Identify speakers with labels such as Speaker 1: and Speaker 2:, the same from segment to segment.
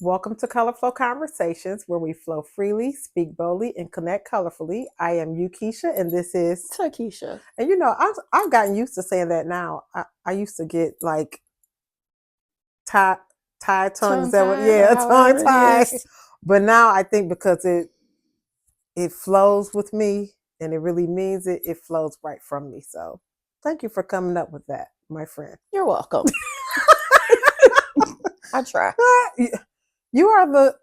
Speaker 1: Welcome to Kolorflow Conversations, where we flow freely, speak boldly, and connect colorfully. I am Uakeisha, and this is
Speaker 2: Tikisha.
Speaker 1: And you know, I've gotten used to saying that now. I used to get like tie tongue. Is
Speaker 2: Tongue
Speaker 1: that what?
Speaker 2: tied or
Speaker 1: Yeah, tongue
Speaker 2: however it
Speaker 1: tie.
Speaker 2: is.
Speaker 1: But now I think because it flows with me and it really means it, it flows right from me. So thank you for coming up with that, my friend.
Speaker 2: You're welcome. I try.
Speaker 1: You are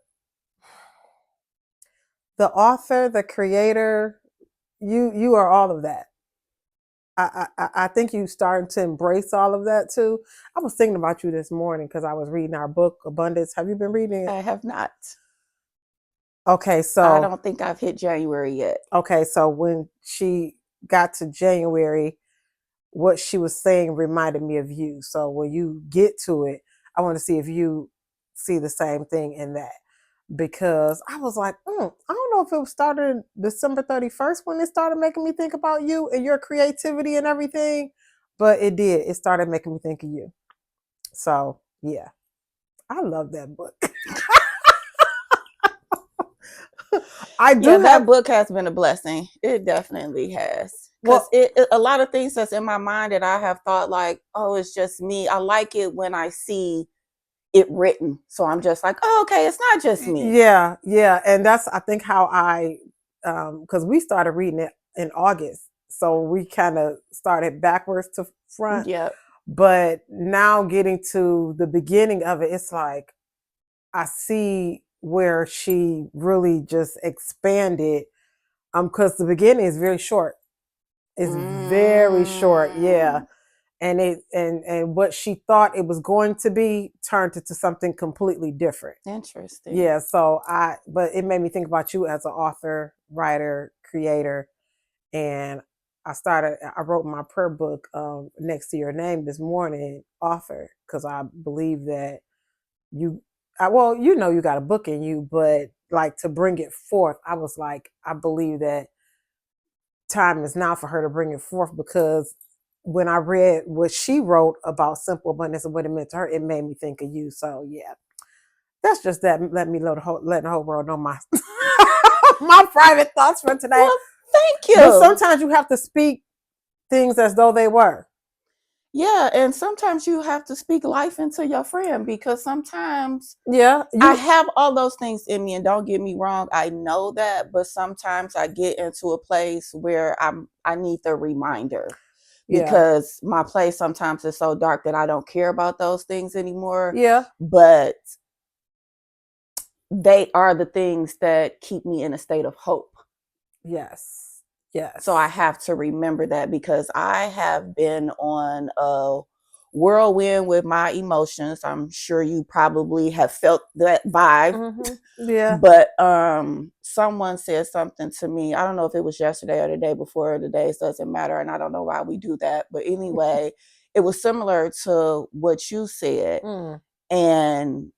Speaker 1: the author, the creator. You are all of that. I think you starting to embrace all of that too. I was thinking about you this morning because I was reading our book Abundance. Have you been reading it?
Speaker 2: I have not.
Speaker 1: Okay,
Speaker 2: I
Speaker 1: so
Speaker 2: don't think I've hit January yet.
Speaker 1: when she got to January, what she was saying reminded me of you. So when you get to it, I want to see if you see the same thing in that. Because I was like, I don't know if it started December 31st when it started making me think about you and your creativity and everything, but it did. It started making me think of you. So, yeah, I love that book. I do
Speaker 2: That
Speaker 1: have,
Speaker 2: book has been a blessing. It definitely has. Because
Speaker 1: well,
Speaker 2: a lot of things that's in my mind that I have thought like, oh, it's just me. I like it when I see it written. So I'm just like, oh, okay, it's not just me.
Speaker 1: yeah, yeah. And that's, I think, how because we started reading it in August. So we kind of started backwards to front.
Speaker 2: Yep.
Speaker 1: But now getting to the beginning of it, it's like I see where she really just expanded. Because the beginning is very short. It's very short, yeah. And what she thought it was going to be turned into something completely different.
Speaker 2: Interesting.
Speaker 1: Yeah, but it made me think about you as an author, writer, creator, and I wrote my prayer book next to your name this morning, author, because I believe that you got a book in you, but like to bring it forth, I was like, I believe that time is now for her to bring it forth because when I read what she wrote about simple abundance and what it meant to her, it made me think of you. So yeah, that's just that. Let the whole world know my my private thoughts for today.
Speaker 2: Well, thank
Speaker 1: But
Speaker 2: you.
Speaker 1: sometimes you have to speak things as though they were.
Speaker 2: Yeah, and sometimes you have to speak life into your friend because sometimes
Speaker 1: Yeah,
Speaker 2: I have all those things in me, and don't get me wrong, I know that, but sometimes I get into a place where I need the reminder
Speaker 1: yeah,
Speaker 2: because my place sometimes is so dark that I don't care about those things anymore.
Speaker 1: yeah.
Speaker 2: But they are the things that keep me in a state of hope.
Speaker 1: Yes, yes.
Speaker 2: So I have to remember that because I have been on a whirlwind with my emotions. I'm sure you probably have felt that vibe.
Speaker 1: Mm-hmm. Yeah.
Speaker 2: But someone said something to me. I don't know if it was yesterday or the day before. The days doesn't matter, and I don't know why we do that. But anyway, it was similar to what you said.
Speaker 1: Mm.
Speaker 2: And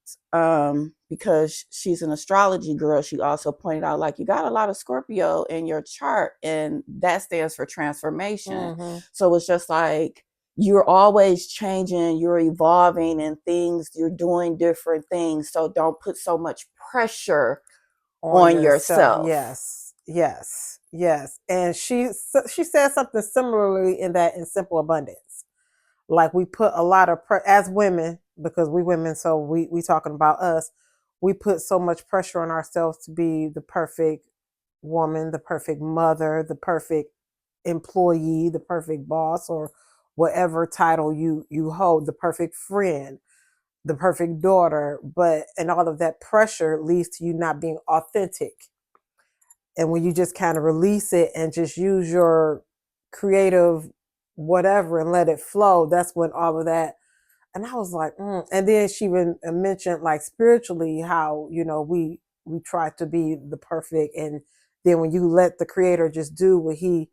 Speaker 2: because she's an astrology girl, she also pointed out like you got a lot of Scorpio in your chart, and that stands for transformation.
Speaker 1: Mm-hmm.
Speaker 2: So it's just like you're always changing, you're evolving, and things you're doing different things. So don't put so much pressure on yourself.
Speaker 1: Yes, yes, yes. And she said something similarly in that in simple abundance. Like we put a lot of as women, because we women, so we talking about us, we put so much pressure on ourselves to be the perfect woman, the perfect mother, the perfect employee, the perfect boss, or whatever title you hold, the perfect friend, the perfect daughter. And all of that pressure leads to you not being authentic. And when you just kind of release it and just use your creative whatever and let it flow, that's when all of that. And I was like, And then she even mentioned like spiritually how, we try to be the perfect. And then when you let the creator just do what he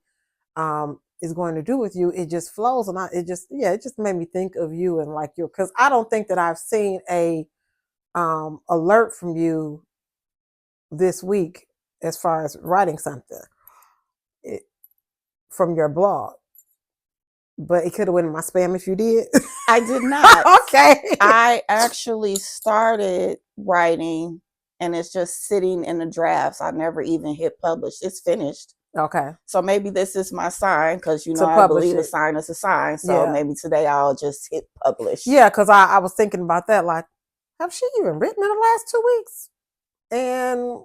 Speaker 1: is going to do with you, it just flows. And it just made me think of you and like because I don't think that I've seen a alert from you this week as far as writing something from your blog. But it could have went in my spam if you did.
Speaker 2: I did not.
Speaker 1: Okay.
Speaker 2: I actually started writing and it's just sitting in the drafts. I never even hit publish. It's finished.
Speaker 1: Okay.
Speaker 2: So maybe this is my sign because, you know,
Speaker 1: To
Speaker 2: I
Speaker 1: publish
Speaker 2: believe a
Speaker 1: it.
Speaker 2: sign is a sign. So
Speaker 1: Yeah.
Speaker 2: maybe today I'll just hit publish.
Speaker 1: Yeah, because I was thinking about that. Like, have she even written in the last 2 weeks? And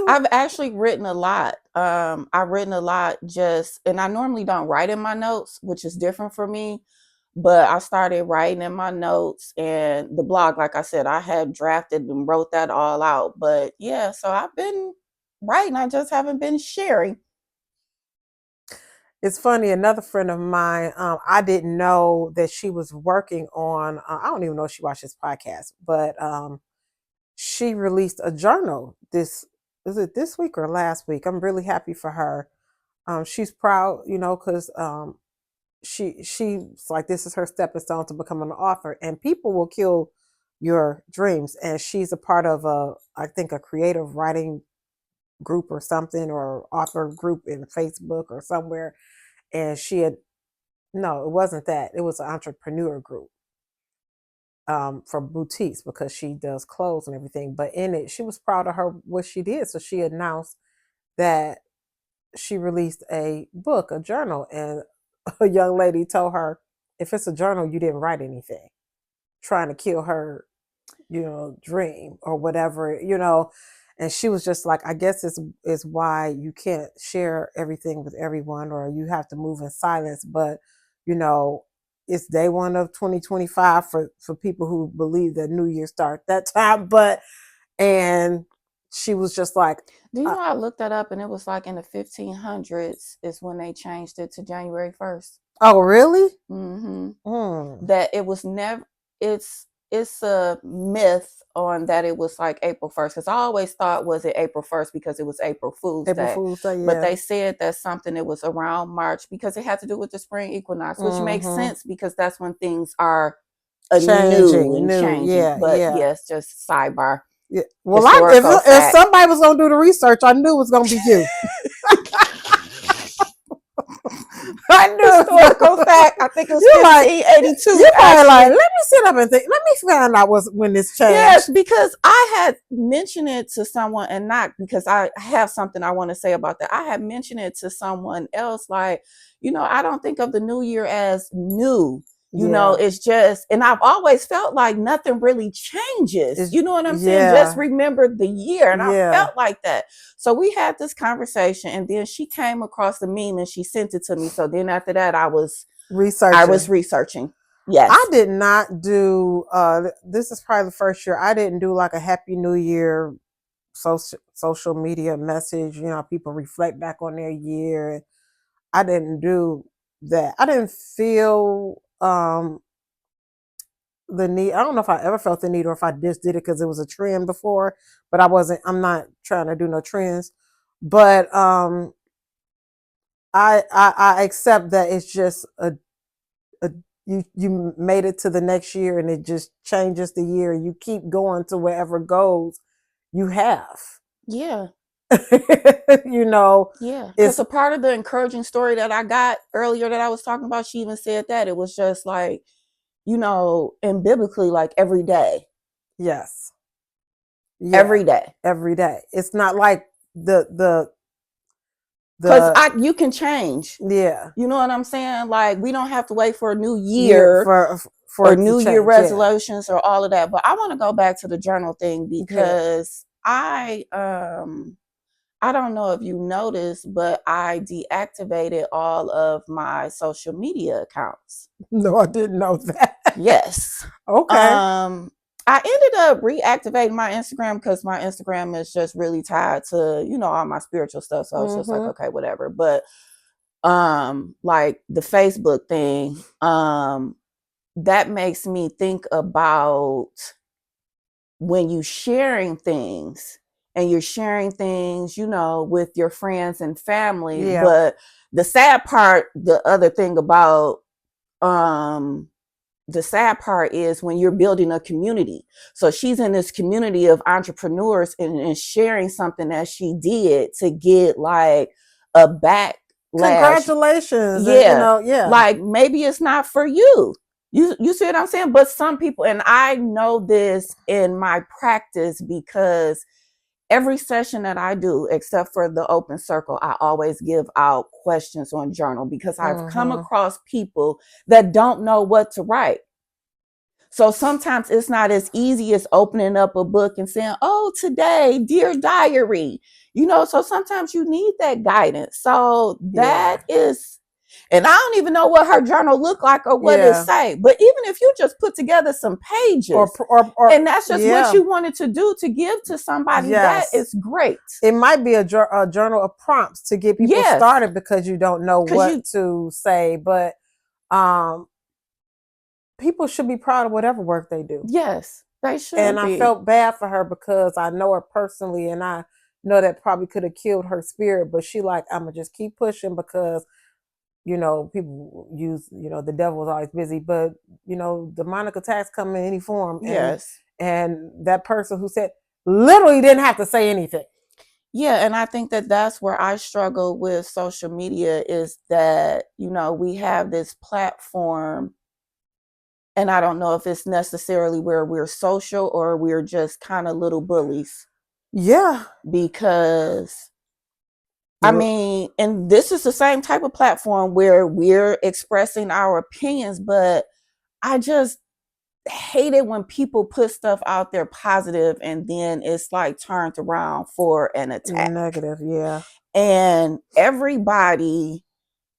Speaker 2: I've actually written a lot. I've written a lot just, and I normally don't write in my notes, which is different for me. But I started writing in my notes and the blog, like I said, I had drafted and wrote that all out. But yeah, so I've been writing. I just haven't been sharing.
Speaker 1: it's funny. Another friend of mine, I didn't know that she was working on. I don't even know if she watches podcasts, but she released a journal. Is it this week or last week? I'm really happy for her. She's proud, you know, because she's like, this is her stepping stone to become an author, and people will kill your dreams. And she's a part of I think a creative writing group or something, or author group in Facebook or somewhere. And she had, no, it wasn't that. It was an entrepreneur group for boutiques, because she does clothes and everything. But in it, she was proud of her what she did. So she announced that she released a book, a journal, and a young lady told her, if it's a journal, you didn't write anything, trying to kill her, you know, dream or whatever, you know. And she was just like, I guess is why you can't share everything with everyone, or you have to move in silence. But, you know, it's day one of 2025 for people who believe that New Year start that time. But, and she was just like,
Speaker 2: Do you know, I looked that up and it was like in the 1500s is when they changed it to January 1st.
Speaker 1: oh, really?
Speaker 2: That it was never, it's a myth on that it was like April 1st, because I always thought was it April 1st because it was April Fool's Day.
Speaker 1: Yeah.
Speaker 2: But they said that's something that was around March because it had to do with the spring equinox, which makes sense because that's when things are
Speaker 1: changing.
Speaker 2: changing. But yes, just sidebar.
Speaker 1: Yeah. Well,
Speaker 2: if
Speaker 1: somebody was gonna do the research, I knew it was gonna be you.
Speaker 2: I knew historical fact. I think it was 1582.
Speaker 1: You're probably like, let me sit up and think. Let me find out when this changed.
Speaker 2: Yes, because I had mentioned it to someone, and not because I have something I want to say about that. I had mentioned it to someone else, like, you know, I don't think of the new year as new. You know, it's just, and I've always felt like nothing really changes. You know what I'm saying? Just remember the year. And I felt like that. So we had this conversation, and then she came across the meme and she sent it to me. So then after that, I was researching. Yes.
Speaker 1: I did not do, this is probably the first year I didn't do like a Happy New Year social media message. You know, people reflect back on their year. I didn't do that. I didn't feel the need. I don't know if I ever felt the need or if I just did it because it was a trend before, but I'm not trying to do no trends. But I accept that it's just you made it to the next year, and it just changes the year. You keep going to wherever goes you have.
Speaker 2: Yeah.
Speaker 1: You know,
Speaker 2: it's a part of the encouraging story that I got earlier that I was talking about. She even said that it was just like, you know, and biblically, like every day.
Speaker 1: Yes.
Speaker 2: Yeah. Every
Speaker 1: day. It's not like the
Speaker 2: because you can change.
Speaker 1: Yeah.
Speaker 2: You know what I'm saying? Like, we don't have to wait for a new year for New Year resolutions or all of that. But I want to go back to the journal thing because I don't know if you noticed, but I deactivated all of my social media accounts.
Speaker 1: No, I didn't know that.
Speaker 2: Yes.
Speaker 1: Okay.
Speaker 2: I ended up reactivating my Instagram because my Instagram is just really tied to, you know, all my spiritual stuff. So it's just like, okay, whatever. But like the Facebook thing, that makes me think about when you sharing things and you're sharing things, you know, with your friends and family. Yeah. But the sad part, the other thing about the sad part is when you're building a community. So she's in this community of entrepreneurs and sharing something that she did to get like a
Speaker 1: congratulations. And,
Speaker 2: Yeah.
Speaker 1: yeah.
Speaker 2: Like maybe it's not for you. You see what I'm saying? But some people, and I know this in my practice because every session that I do, except for the open circle, I always give out questions on journal because I've come across people that don't know what to write. So sometimes it's not as easy as opening up a book and saying, oh, today, dear diary, so sometimes you need that guidance. So that is, and I don't even know what her journal looked like or what it say, but even if you just put together some pages and that's just what you wanted to do to give to somebody, that is great.
Speaker 1: It might be a journal of prompts to get people started because you don't know what to say, but people should be proud of whatever work they do.
Speaker 2: Yes, they should.
Speaker 1: And I felt bad for her because I know her personally and I know that probably could have killed her spirit, but she like, I'm gonna just keep pushing because people use, the devil is always busy, but demonic attacks come in any form. And that person who said literally didn't have to say anything.
Speaker 2: Yeah, and I think that that's where I struggle with social media is that, we have this platform and I don't know if it's necessarily where we're social or we're just kind of little bullies.
Speaker 1: Yeah.
Speaker 2: Because I mean, and this is the same type of platform where we're expressing our opinions, but I just hate it when people put stuff out there positive and then it's like turned around for an attack.
Speaker 1: Negative, yeah.
Speaker 2: And everybody,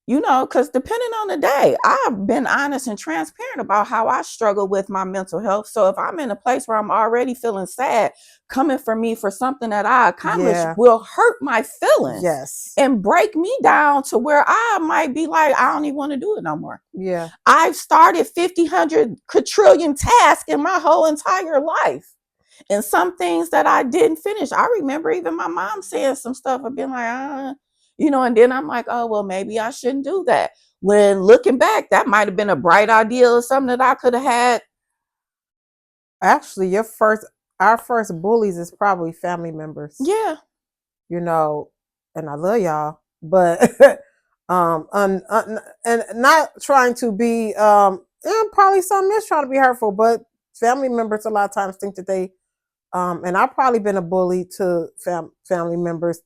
Speaker 2: because depending on the day, I've been honest and transparent about how I struggle with my mental health. So if I'm in a place where I'm already feeling sad, coming for me for something that I accomplished will hurt my feelings.
Speaker 1: Yes.
Speaker 2: And break me down to where I might be like, I don't even want to do it no more.
Speaker 1: Yeah.
Speaker 2: I've started 50, 100 quadrillion tasks in my whole entire life. And some things that I didn't finish. I remember even my mom saying some stuff. I've been like, and then I'm like, oh, well, maybe I shouldn't do that. When looking back, that might have been a bright idea or something that I could have had.
Speaker 1: Actually, our first bullies is probably family members.
Speaker 2: Yeah.
Speaker 1: And I love y'all, but and not trying to be probably some is trying to be hurtful, but family members a lot of times think that they and I've probably been a bully to family members,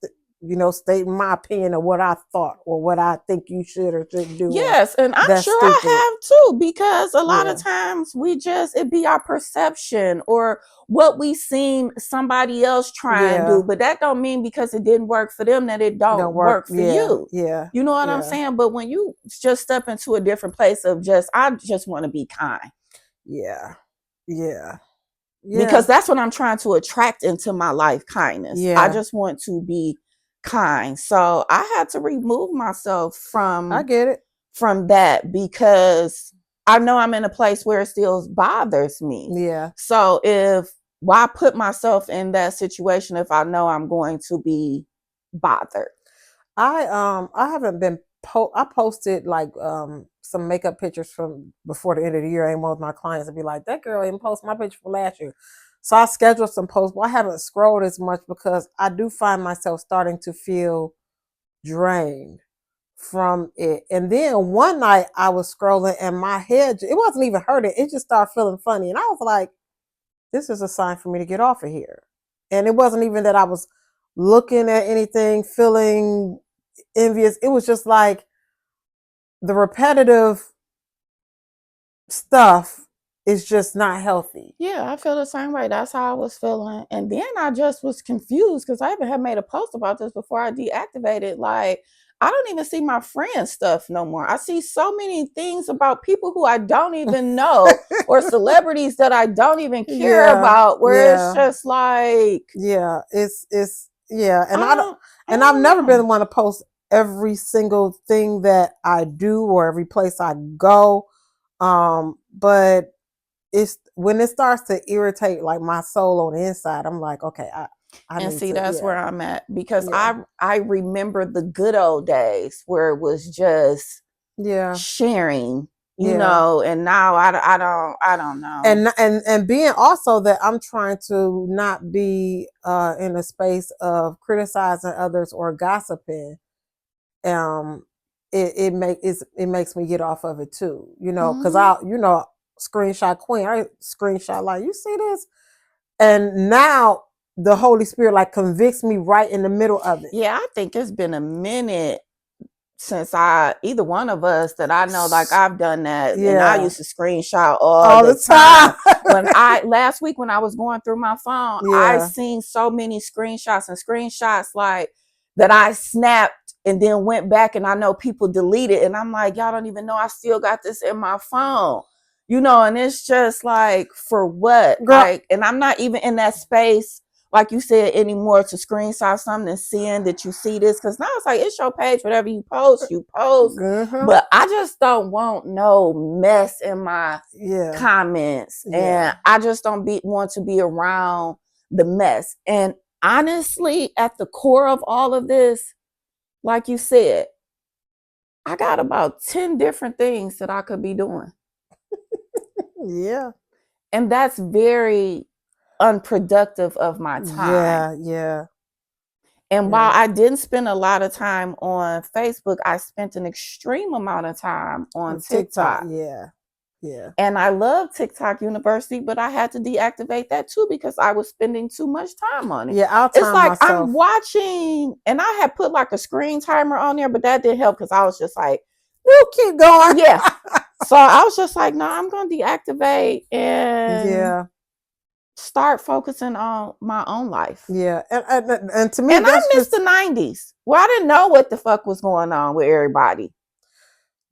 Speaker 1: stating my opinion of what I thought or what I think you should or shouldn't do.
Speaker 2: Yes, and I'm sure stupid. I have too, because a lot of times it be our perception or what we seen somebody else try and do, but that don't mean because it didn't work for them that it don't work for you.
Speaker 1: Yeah.
Speaker 2: You know what I'm saying? But when you just step into a different place of I just want to be kind.
Speaker 1: Yeah. Yeah.
Speaker 2: Because that's what I'm trying to attract into my life, kindness. I just want to be kind. So I had to remove myself from that because I know I'm in a place where it still bothers me.
Speaker 1: Yeah.
Speaker 2: So why put myself in that situation if I know I'm going to be bothered?
Speaker 1: I haven't been I posted like some makeup pictures from before the end of the year. I ain't with my clients and be like, that girl didn't post my picture from last year. So I scheduled some posts, but I haven't scrolled as much because I do find myself starting to feel drained from it. And then one night I was scrolling and my head, it wasn't even hurting. It just started feeling funny. And I was like, this is a sign for me to get off of here. And it wasn't even that I was looking at anything, feeling envious. It was just like the repetitive stuff is just not healthy.
Speaker 2: Yeah, I feel the same way. That's how I was feeling. And then I just was confused because I even had made a post about this before I deactivated. Like, I don't even see my friends' stuff no more. I see so many things about people who I don't even know or celebrities that I don't even care about, where it's just like,
Speaker 1: it's and I've never been the one to post every single thing that I do or every place I go. But it's when it starts to irritate like my soul on the inside, I'm like, okay, I
Speaker 2: and see that's where I'm at, because I remember the good old days where it was just sharing, you know, and now I don't know.
Speaker 1: And being also that I'm trying to not be in a space of criticizing others or gossiping. it makes me get off of it too, because I screenshot queen, I screenshot like, you see this, and now the Holy Spirit like convicts me right in the middle of it.
Speaker 2: Yeah, I think it's been a minute since either one of us that I know, like I've done that. Yeah. And I used to screenshot all the time. When last week when I was going through my phone, I seen so many screenshots like that I snapped and then went back, and I know people deleted, and I'm like, y'all don't even know I still got this in my phone. And it's just like, for what? Girl. Like, and I'm not even in that space, like you said, anymore, to screenshot something and seeing that you see this, because now it's like, it's your page, whatever you post. But I just don't want no mess in my comments, and I just don't want to be around the mess. And honestly, at the core of all of this, like you said, I got about 10 different things that I could be doing.
Speaker 1: Yeah.
Speaker 2: And that's very unproductive of my time.
Speaker 1: Yeah.
Speaker 2: And while I didn't spend a lot of time on Facebook, I spent an extreme amount of time on TikTok.
Speaker 1: Yeah.
Speaker 2: And I love TikTok University, but I had to deactivate that too because I was spending too much time on it.
Speaker 1: Yeah,
Speaker 2: it's like myself. I'm watching, and I had put like a screen timer on there, but that didn't help because I was just like,
Speaker 1: we'll keep going.
Speaker 2: Yeah. So I was just like, no, I'm going to deactivate and start focusing on my own life.
Speaker 1: Yeah. And to me,
Speaker 2: and I missed the 90s. Well, I didn't know what the fuck was going on with everybody.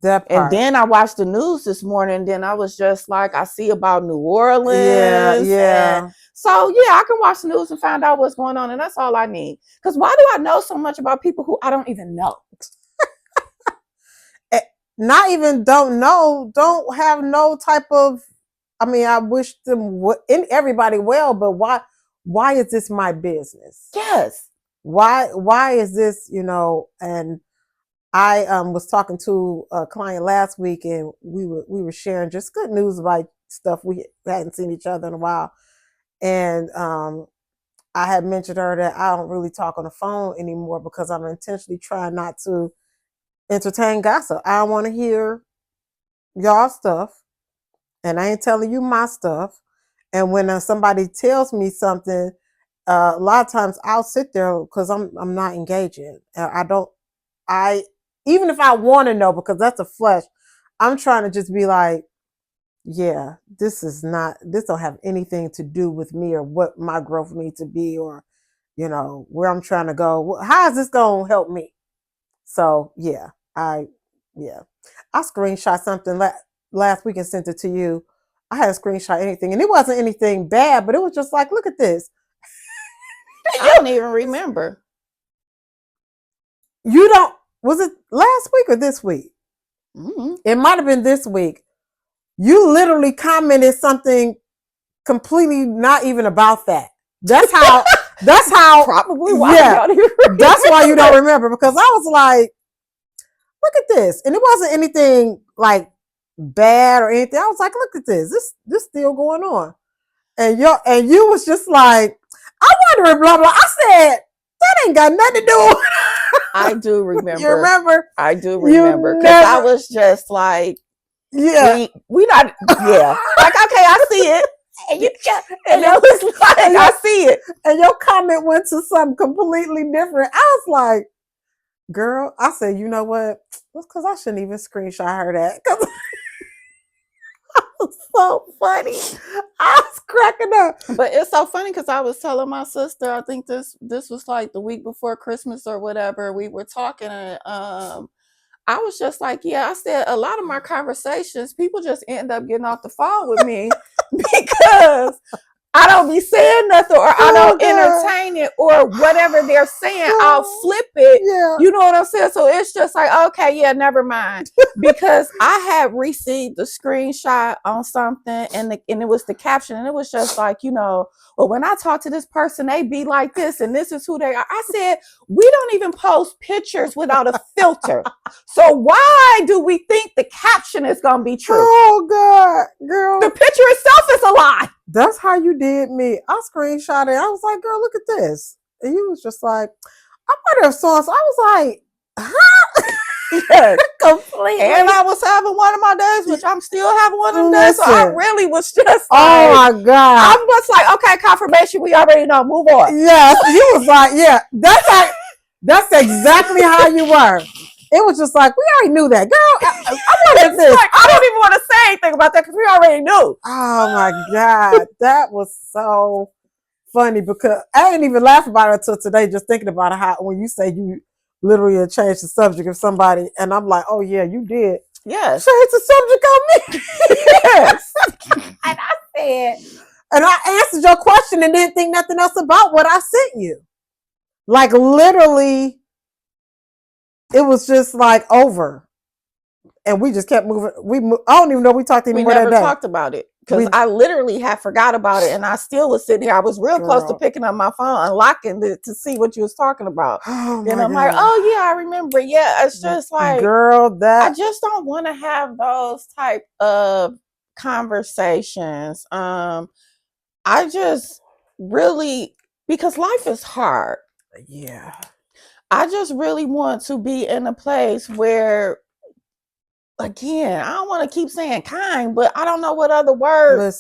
Speaker 1: That part.
Speaker 2: And then I watched the news this morning, and then I was just like, I see about New Orleans.
Speaker 1: Yeah.
Speaker 2: So I can watch the news and find out what's going on, and that's all I need. Because why do I know so much about people who I don't even know?
Speaker 1: Not even don't have no type of, I mean, I wish them everybody well, but why is this my business?
Speaker 2: Yes.
Speaker 1: Why is this, and I was talking to a client last week, and we were sharing just good news about stuff. We hadn't seen each other in a while. And I had mentioned her that I don't really talk on the phone anymore because I'm intentionally trying not to entertain gossip. I don't want to hear y'all stuff, and I ain't telling you my stuff. And when somebody tells me something, a lot of times I'll sit there because I'm not engaging. Even if I want to know, because that's the flesh, I'm trying to just be like, yeah, this don't have anything to do with me or what my growth needs to be, or where I'm trying to go. How is this going to help me? So I screenshot something last week and sent it to you. I had a screenshot anything, and it wasn't anything bad, but it was just like, look at this.
Speaker 2: I don't even remember.
Speaker 1: You don't? Was it last week or this week?
Speaker 2: Mm-hmm.
Speaker 1: It might have been this week. You literally commented something completely not even about that. That's how.
Speaker 2: Probably why.
Speaker 1: That's why you don't remember, because I was like, look at this, and it wasn't anything like bad or anything. I was like, look at this. This still going on, and you was just like, I wonder, blah blah. I said that ain't got nothing to do with it.
Speaker 2: I do remember.
Speaker 1: You remember?
Speaker 2: I do remember, because I was just like, we not, like, okay, I see it. And it was like, I see it.
Speaker 1: And your comment went to something completely different. I was like, girl, I said, you know what? That's because I shouldn't even screenshot her that. Because it was so funny. I was cracking up.
Speaker 2: But it's so funny because I was telling my sister, I think this was like the week before Christmas or whatever, we were talking, and I was just like, I said, a lot of my conversations, people just end up getting off the phone with me because I don't be saying nothing, or I don't entertain it, or whatever they're saying, I'll flip it.
Speaker 1: Yeah.
Speaker 2: You know what I'm saying? So it's just like, okay, never mind. Because I had received the screenshot on something, and it was the caption, and it was just like, well, when I talk to this person, they be like this, and this is who they are. I said, we don't even post pictures without a filter. So why do we think the caption is going to be true?
Speaker 1: Oh, God, girl.
Speaker 2: The picture itself is a lie.
Speaker 1: That's how you did me. I screenshot it. I was like, girl, look at this. And you was just like, I wonder if so. I was like, huh?
Speaker 2: Yes.
Speaker 1: Completely.
Speaker 2: And I was having one of my days, which I'm still having one of them days. So I
Speaker 1: Listen.
Speaker 2: really was just
Speaker 1: Oh
Speaker 2: like,
Speaker 1: my God.
Speaker 2: I'm just like, okay, confirmation. We already know. Move on.
Speaker 1: Yes, you was like, yeah, that's exactly how you were. It was just like, we already knew that. Girl, I wanted this.
Speaker 2: Like, I don't even want to say anything about that because we already knew.
Speaker 1: Oh my God. That was so funny because I didn't even laugh about it until today, just thinking about how when you say you literally changed the subject of somebody, and I'm like, oh yeah, you did.
Speaker 2: Yes.
Speaker 1: Change the subject on me.
Speaker 2: Yes.
Speaker 1: And I said, and I answered your question and didn't think nothing else about what I sent you. Like literally, it was just like over. And we just kept moving. I don't even know we talked anymore that day.
Speaker 2: We never talked about it because I literally had forgot about it, and I still was sitting here. I was real close to picking up my phone, unlocking it to see what you was talking about.
Speaker 1: Oh
Speaker 2: then I'm
Speaker 1: God.
Speaker 2: like, oh yeah, I remember. Yeah, it's just like,
Speaker 1: girl, that
Speaker 2: I just don't want to have those type of conversations. I just really, because life is hard.
Speaker 1: Yeah.
Speaker 2: I just really want to be in a place where, again, I don't want to keep saying kind, but I don't know what other word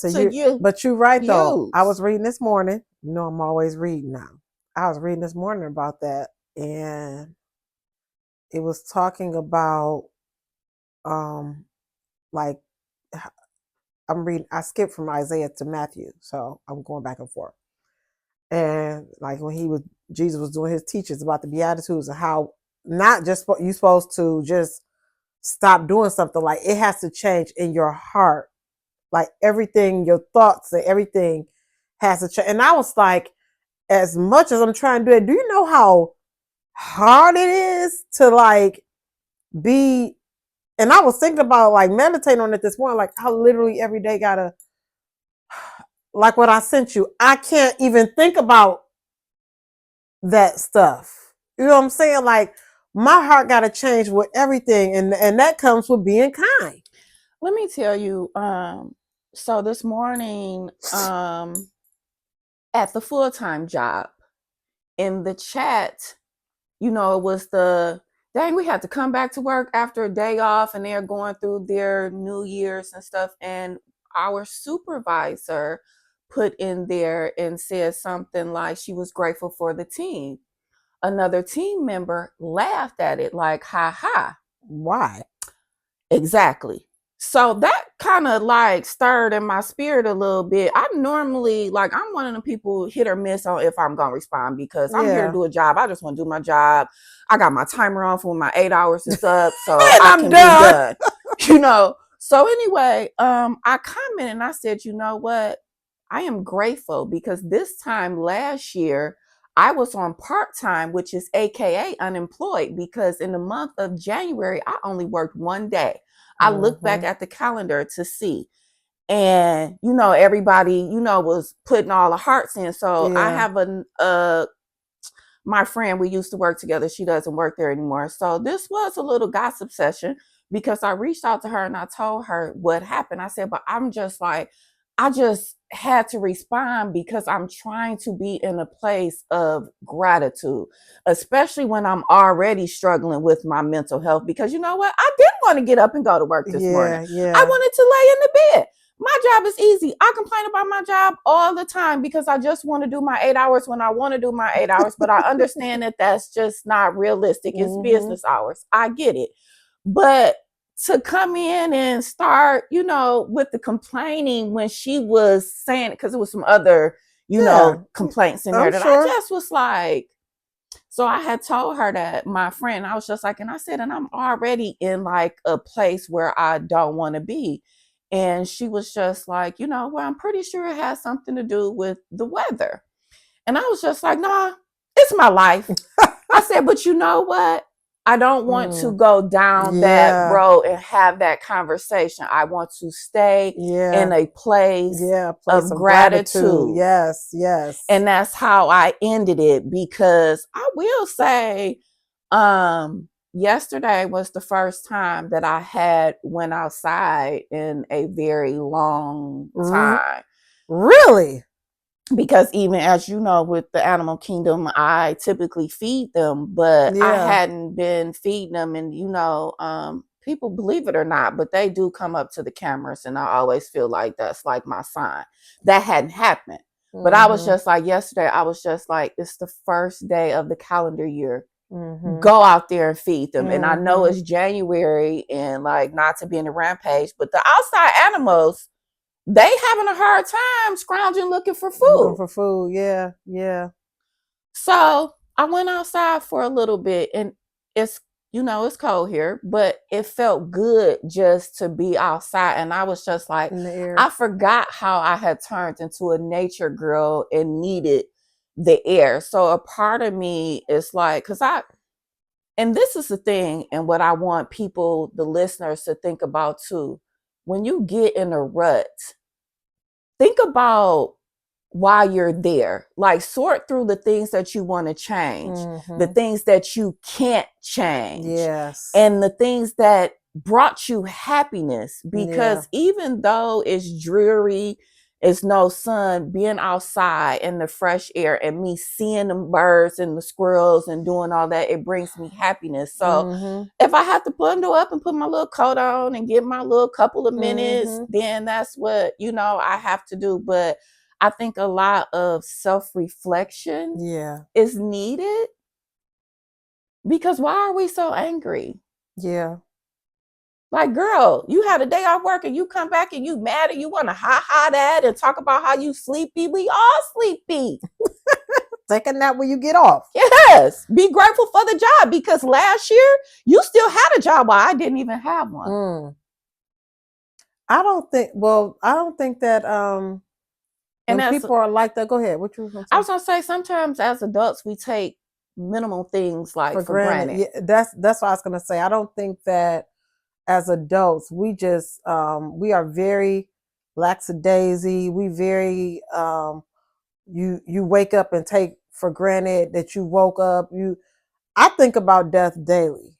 Speaker 1: but you're right though.
Speaker 2: use.
Speaker 1: I was reading this morning. You know, I'm always reading now. I was reading this morning about that, and it was talking about like I skipped from Isaiah to Matthew, so I'm going back and forth. And like when Jesus was doing his teachings about the Beatitudes and how not just you supposed to just stop doing something, like it has to change in your heart, like everything, your thoughts and everything has to change. And I was like, as much as I'm trying to do it, do you know how hard it is to like be? And I was thinking about like meditating on it this morning, like I literally every day gotta, like what I sent you, I can't even think about that stuff. You know what I'm saying? Like my heart got to change with everything, and that comes with being kind.
Speaker 2: Let me tell you. So this morning, at the full-time job, in the chat, it was dang, we had to come back to work after a day off, and they're going through their New Year's and stuff. And our supervisor put in there and said something like she was grateful for the team. Another team member laughed at it like, ha ha.
Speaker 1: Why?
Speaker 2: Exactly. So that kind of like stirred in my spirit a little bit. I normally, like, I'm one of the people hit or miss on if I'm going to respond because I'm here to do a job. I just want to do my job. I got my timer on for when my 8 hours is up, so I can be done. So anyway, I commented and I said, you know what? I am grateful because this time last year, I was on part-time, which is AKA unemployed, because in the month of January, I only worked one day. I looked back at the calendar to see. And, everybody, was putting all the hearts in. So I have my friend, we used to work together. She doesn't work there anymore. So this was a little gossip session because I reached out to her and I told her what happened. I said, but I'm just like, I just had to respond because I'm trying to be in a place of gratitude, especially when I'm already struggling with my mental health. Because you know what? I didn't want to get up and go to work this morning. I wanted to lay in the bed. My job is easy. I complain about my job all the time because I just want to do my 8 hours when I want to do my 8 hours. But I understand that that's just not realistic. It's business hours. I get it. But to come in and start, with the complaining when she was saying, because it was some other, complaints in there that I just was like, so I had told her that, my friend, I was just like, and I said, and I'm already in like a place where I don't want to be. And she was just like, well, I'm pretty sure it has something to do with the weather. And I was just like, nah, it's my life. I said, but you know what? I don't want to go down that road and have that conversation. I want to stay in a place of gratitude.
Speaker 1: Yes, yes.
Speaker 2: And that's how I ended it, because I will say, yesterday was the first time that I had went outside in a very long time.
Speaker 1: Really?
Speaker 2: because even as you know, with the animal kingdom, I typically feed them, but I
Speaker 1: Yeah.
Speaker 2: hadn't been feeding them. And, people, believe it or not, but they do come up to the cameras, and I always feel like that's like my sign. That hadn't happened. But I was just like, yesterday, I was just like, it's the first day of the calendar year. Go out there and feed them. And I know it's January and like not to be in a rampage, but the outside animals, they having a hard time scrounging looking for food.
Speaker 1: Yeah, yeah.
Speaker 2: So I went outside for a little bit, and it's it's cold here, but it felt good just to be outside. And I was just like,
Speaker 1: In the air.
Speaker 2: I forgot how I had turned into a nature girl and needed the air. So a part of me is like, and this is the thing, and what I want people, the listeners, to think about too. When you get in a rut, think about while you're there, like sort through the things that you want to change, the things that you can't change,
Speaker 1: yes,
Speaker 2: and the things that brought you happiness. Because even though it's dreary, it's no sun, being outside in the fresh air and me seeing the birds and the squirrels and doing all that, it brings me happiness. So if I have to bundle up and put my little coat on and give my little couple of minutes, then that's what I have to do. But I think a lot of self-reflection is needed, because why are we so angry?
Speaker 1: Yeah.
Speaker 2: Like, girl, you had a day off work and you come back and you mad and you want to ha that and talk about how you sleepy. We all sleepy.
Speaker 1: Take a nap when you get off.
Speaker 2: Yes. Be grateful for the job, because last year you still had a job while I didn't even have one.
Speaker 1: I don't think that and people are like that. Go ahead. What you were gonna say?
Speaker 2: I was gonna say, sometimes as adults we take minimal things like for granted.
Speaker 1: Yeah, that's what I was gonna say. I don't think that as adults we just we are very lackadaisy. We very you wake up and take for granted that you woke up. I think about death daily.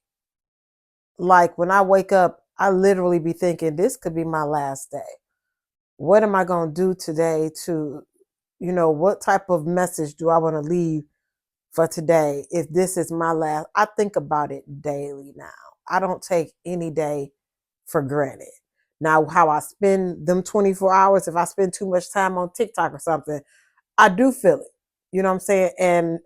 Speaker 1: Like when I wake up, I literally be thinking this could be my last day. What am I going to do today to, what type of message do I want to leave for today if this is my last? I think about it daily now. I don't take any day for granted. Now, how I spend them 24 hours, if I spend too much time on TikTok or something, I do feel it. You know what I'm saying? And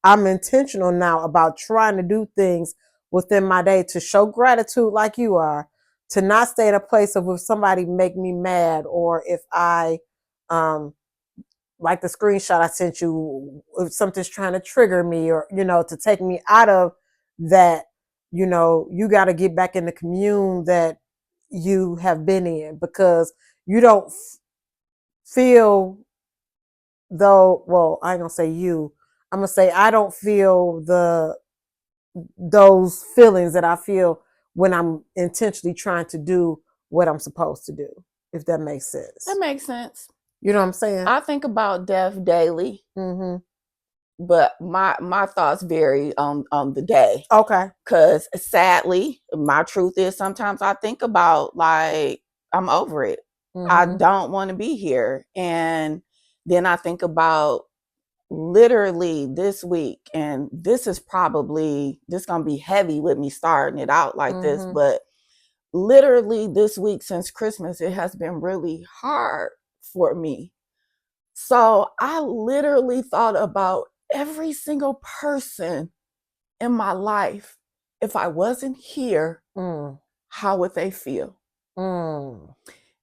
Speaker 1: I'm intentional now about trying to do things within my day to show gratitude like you are, to not stay in a place of if somebody make me mad, or if I like the screenshot I sent you, if something's trying to trigger me, or to take me out of that, you got to get back in the commune that you have been in, because you don't feel though, well, I ain't gonna say you, I'm gonna say I don't feel those feelings that I feel when I'm intentionally trying to do what I'm supposed to do, if that makes sense.
Speaker 2: That makes sense.
Speaker 1: You know what I'm saying?
Speaker 2: I think about death daily, but my thoughts vary on the day.
Speaker 1: Okay.
Speaker 2: Because sadly, my truth is sometimes I think about, like, I'm over it. I don't want to be here. And then I think about literally this week, and this is probably gonna be heavy with me starting it out like this, but literally this week since Christmas, it has been really hard for me. So I literally thought about every single person in my life. If I wasn't here, how would they feel?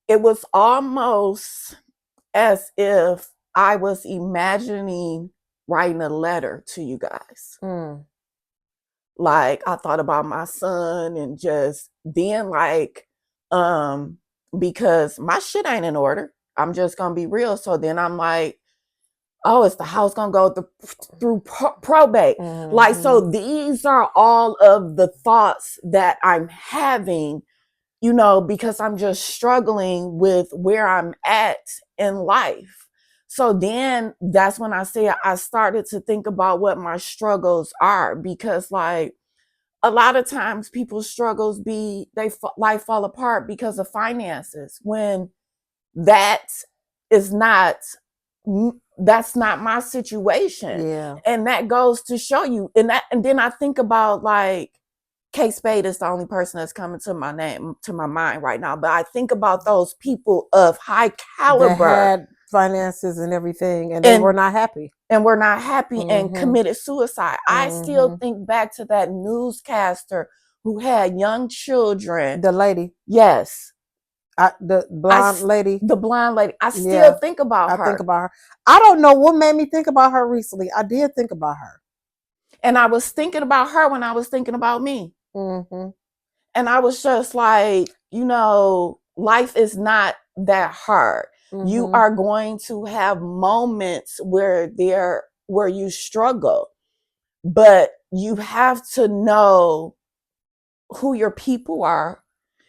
Speaker 2: It was almost as if I was imagining writing a letter to you guys. Like, I thought about my son and just being like, because my shit ain't in order. I'm just gonna be real. So then I'm like, oh, is the house gonna go through probate? Like, so these are all of the thoughts that I'm having, because I'm just struggling with where I'm at in life. So then that's when I say I started to think about what my struggles are, because like a lot of times people's struggles life fall apart because of finances, when that is not That's not my situation.
Speaker 1: Yeah.
Speaker 2: And that goes to show you. And then I think about like Kate Spade is the only person that's coming to my mind right now. But I think about those people of high caliber
Speaker 1: that had finances and everything, and they
Speaker 2: And-
Speaker 1: were not happy.
Speaker 2: and were not happy and
Speaker 1: Mhm.
Speaker 2: committed suicide. I still think back to that newscaster who had young children.
Speaker 1: The lady.
Speaker 2: Yes.
Speaker 1: The blonde lady.
Speaker 2: The blonde lady. I still think about her.
Speaker 1: I think about her. I don't know what made me think about her recently. I did think about her.
Speaker 2: And I was thinking about her when I was thinking about me.
Speaker 1: Mm-hmm.
Speaker 2: And I was just like, you know, life is not that hard. Mm-hmm. You are going to have moments where you struggle, but you have to know who your people are.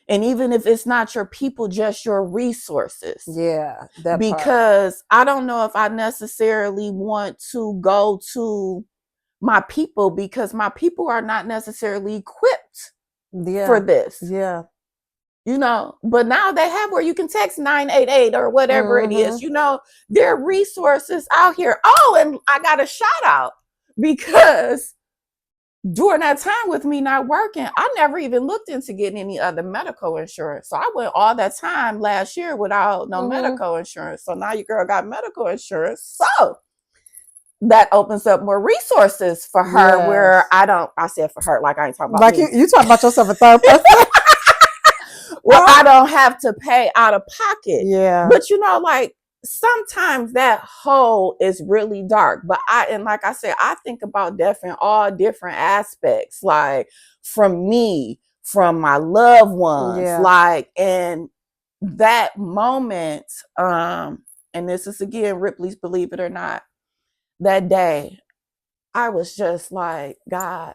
Speaker 2: And even if it's not your people, just your resources.
Speaker 1: Yeah.
Speaker 2: Because I don't know if I necessarily want to go to my people, because my people are not necessarily equipped for this.
Speaker 1: Yeah.
Speaker 2: You know, but now they have where you can text 988 or whatever it is. You know, there are resources out here. Oh, and I got a shout out because during that time with me not working, I never even looked into getting any other medical insurance. So I went all that time last year without no medical insurance. So now your girl got medical insurance. So that opens up more resources for her where I said for her, like I ain't talking about
Speaker 1: like
Speaker 2: me.
Speaker 1: You talk about yourself a third person.
Speaker 2: Well, I don't have to pay out of pocket.
Speaker 1: Yeah.
Speaker 2: But you know, like sometimes that hole is really dark. But like I said, I think about all different aspects, like from me, from my loved ones, like, and that moment, and this is again Ripley's Believe It or Not, that day, I was just like, God,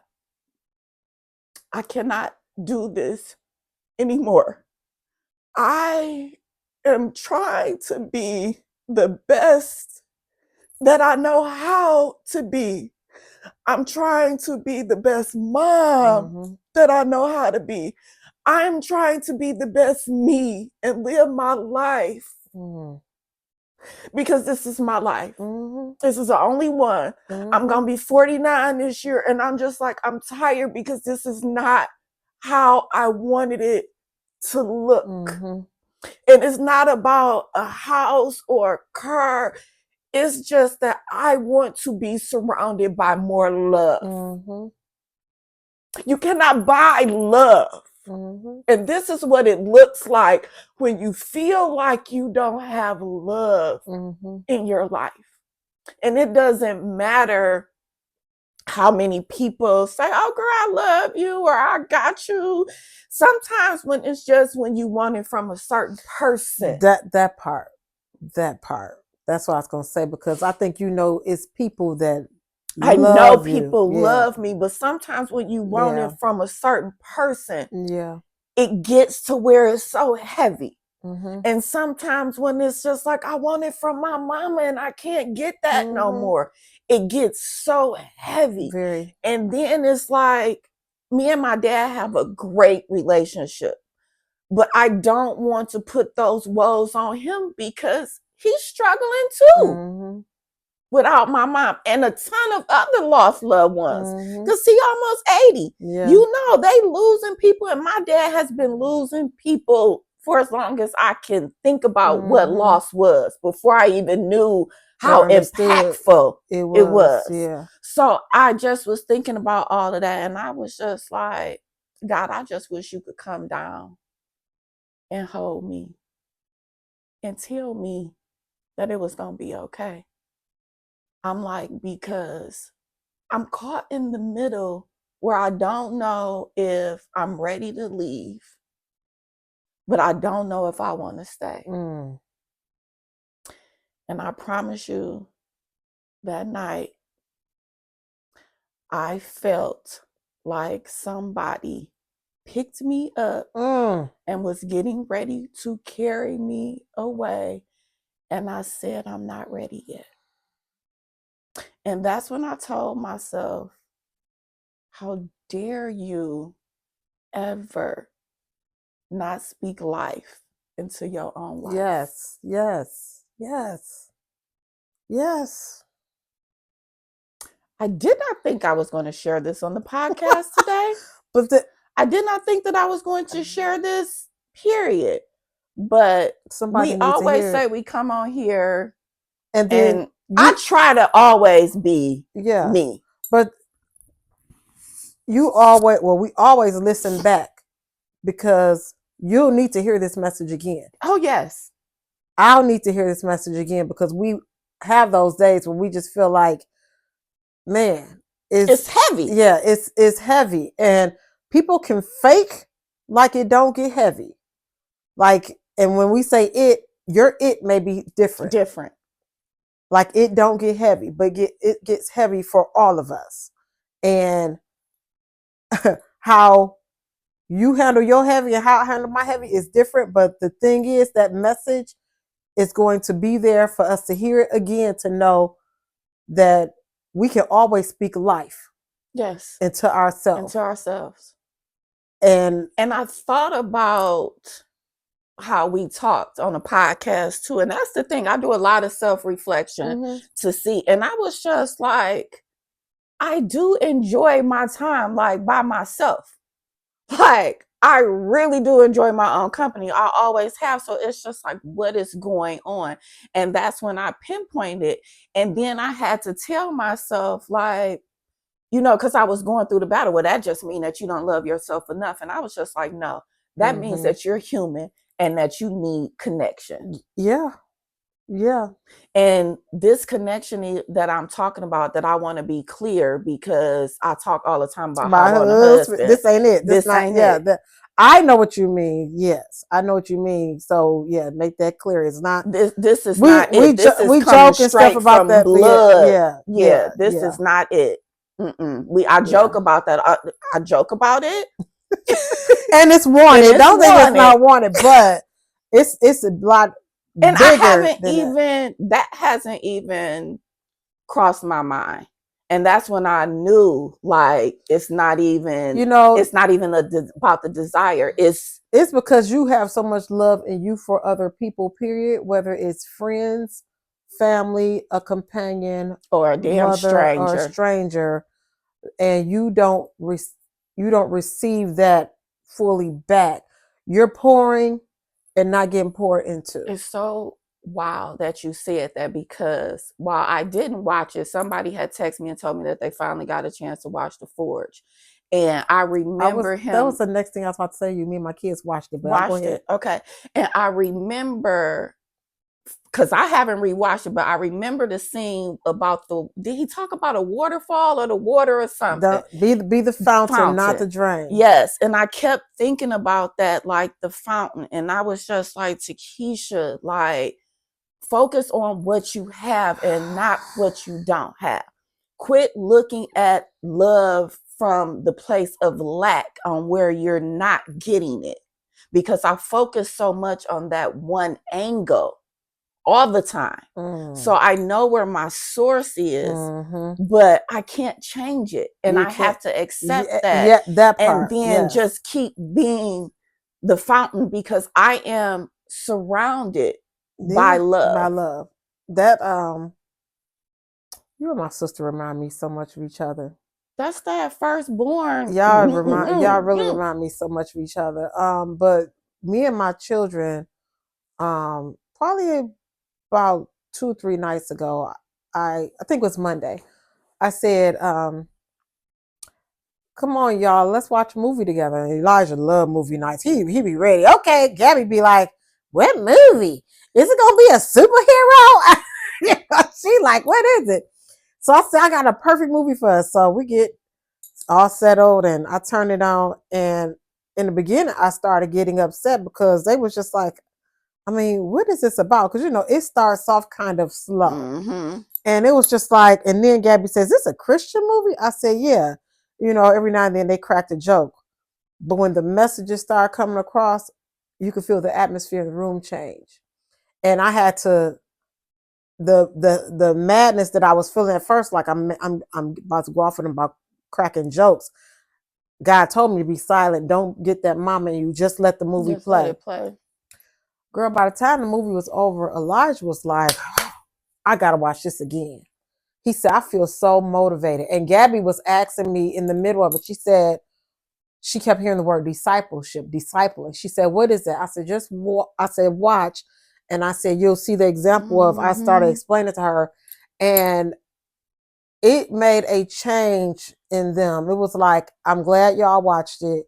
Speaker 2: I cannot do this anymore. I am trying to be the best that I know how to be. I'm trying to be the best mom that I know how to be. I'm trying to be the best me and live my life because this is my life. This is the only one. I'm going to be 49 this year, and I'm just like, I'm tired because this is not how I wanted it to look. And it's not about a house or a car. It's just that I want to be surrounded by more love. You cannot buy love. And this is what it looks like when you feel like you don't have love in your life. And it doesn't matter how many people say, oh girl, I love you, or I got you. Sometimes when it's just when you want it from a certain person.
Speaker 1: That part. That's what I was going to say, because I think, it's people that
Speaker 2: I know people love me, but sometimes when you want it from a certain person, it gets to where it's so heavy. And sometimes when it's just like, I want it from my mama and I can't get that no more, it gets so heavy. And then it's like, me and my dad have a great relationship, but I don't want to put those woes on him because he's struggling too. Without my mom and a ton of other lost loved ones, because he almost 80. You know, they losing people, and my dad has been losing people for as long as I can think about what loss was, before I even knew how impactful it was. So I just was thinking about all of that, and I was just like, God, I just wish you could come down and hold me and tell me that it was going to be okay. I'm like, because I'm caught in the middle where I don't know if I'm ready to leave, but I don't know if I want to stay. And I promise you, that night, I felt like somebody picked me up and was getting ready to carry me away. And I said, I'm not ready yet. And that's when I told myself, how dare you ever not speak life into your own life?
Speaker 1: Yes. Yes.
Speaker 2: I did not think I was going to share this on the podcast today.
Speaker 1: But
Speaker 2: I did not think that I was going to share this, period. But
Speaker 1: somebody
Speaker 2: we
Speaker 1: needs to
Speaker 2: always
Speaker 1: hear
Speaker 2: say
Speaker 1: it.
Speaker 2: we come on here
Speaker 1: And then
Speaker 2: and I try to always be
Speaker 1: yeah.
Speaker 2: me.
Speaker 1: But we always listen back because you'll need to hear this message again.
Speaker 2: Oh, yes.
Speaker 1: I'll need to hear this message again because we have those days where we just feel like, man,
Speaker 2: It's heavy.
Speaker 1: Yeah, it's heavy. And people can fake like it don't get heavy. Like, and when we say it, your it may be different. Like it don't get heavy, but it gets heavy for all of us. And how you handle your heavy and how I handle my heavy is different. But the thing is that message is going to be there for us to hear it again, to know that we can always speak life.
Speaker 2: Yes.
Speaker 1: Into ourselves. And
Speaker 2: I thought about how we talked on a podcast too. And that's the thing. I do a lot of self-reflection to see. And I was just like, I do enjoy my time like by myself. Like, I really do enjoy my own company. I always have. So it's just like, what is going on? And that's when I pinpointed. And then I had to tell myself, like, you know, because I was going through the battle. Well, that just means that you don't love yourself enough. And I was just like, no, that means that you're human and that you need connection.
Speaker 1: Yeah. Yeah.
Speaker 2: And this connection that I'm talking about, that I want to be clear, because I talk all the time about my husband.
Speaker 1: This ain't it.
Speaker 2: This ain't it.
Speaker 1: I know what you mean. Yes, I know what you mean. So yeah, make that clear. It's not.
Speaker 2: This is not it. This is
Speaker 1: we
Speaker 2: coming
Speaker 1: joke and
Speaker 2: straight
Speaker 1: stuff about
Speaker 2: from
Speaker 1: that.
Speaker 2: Blood. Yeah. This is not it. I joke about that. I joke about it.
Speaker 1: And it's wanted. Don't think it's not wanted, but it's a lot
Speaker 2: and
Speaker 1: bigger.
Speaker 2: I haven't even that hasn't even crossed my mind. And that's when I knew, like, it's not even, you know, it's not even about the desire. It's
Speaker 1: because you have so much love in you for other people, period, whether it's friends, family, a companion,
Speaker 2: or a damn stranger.
Speaker 1: Or a stranger, and you don't receive that fully back. You're pouring and not getting poured into.
Speaker 2: It's so wow that you said that, because while I didn't watch it, somebody had texted me and told me that they finally got a chance to watch The Forge. And I remember him.
Speaker 1: That was the next thing I was about to say. Me and my kids watched it. But go ahead.
Speaker 2: Okay. And I remember, because I haven't rewatched it, but I remember the scene about did he talk about a waterfall or the water or something?
Speaker 1: Be the fountain, not the drain.
Speaker 2: Yes. And I kept thinking about that, like the fountain. And I was just like, Tikisha, like, focus on what you have and not what you don't have. Quit looking at love from the place of lack, on where you're not getting it. Because I focus so much on that one angle all the time. So I know where my source is, but I can't change it. And I have to accept that.
Speaker 1: Yeah, that
Speaker 2: part. And then just keep being the fountain, because I am surrounded by love.
Speaker 1: By love. That you and my sister remind me so much of each other.
Speaker 2: That's that firstborn.
Speaker 1: Y'all really remind me so much of each other. But me and my children, probably about 2-3 nights ago, I think it was Monday, I said, come on, y'all, let's watch a movie together. And Elijah loved movie nights. He be ready. Okay, Gabby be like, what movie? Is it gonna be a superhero? She like, what is it? So I said, I got a perfect movie for us. So we get all settled and I turned it on. And in the beginning, I started getting upset because they was just like, I mean, what is this about? Because, you know, it starts off kind of slow. And it was just like, and then Gabby says, is this a Christian movie? I said, yeah. You know, every now and then they cracked a joke. But when the messages started coming across, you could feel the atmosphere in the room change. And I had to, the madness that I was feeling at first, like I'm about to go off and about cracking jokes. God told me to be silent. Don't get that mama in you. Just let the movie play.
Speaker 2: Let it play.
Speaker 1: Girl, by the time the movie was over, Elijah was like, I gotta watch this again. He said, I feel so motivated. And Gabby was asking me in the middle of it. She said, she kept hearing the word discipleship, discipling. She said, what is that? I said, I said, watch. And I said, you'll see the example of, I started explaining to her. And it made a change in them. It was like, I'm glad y'all watched it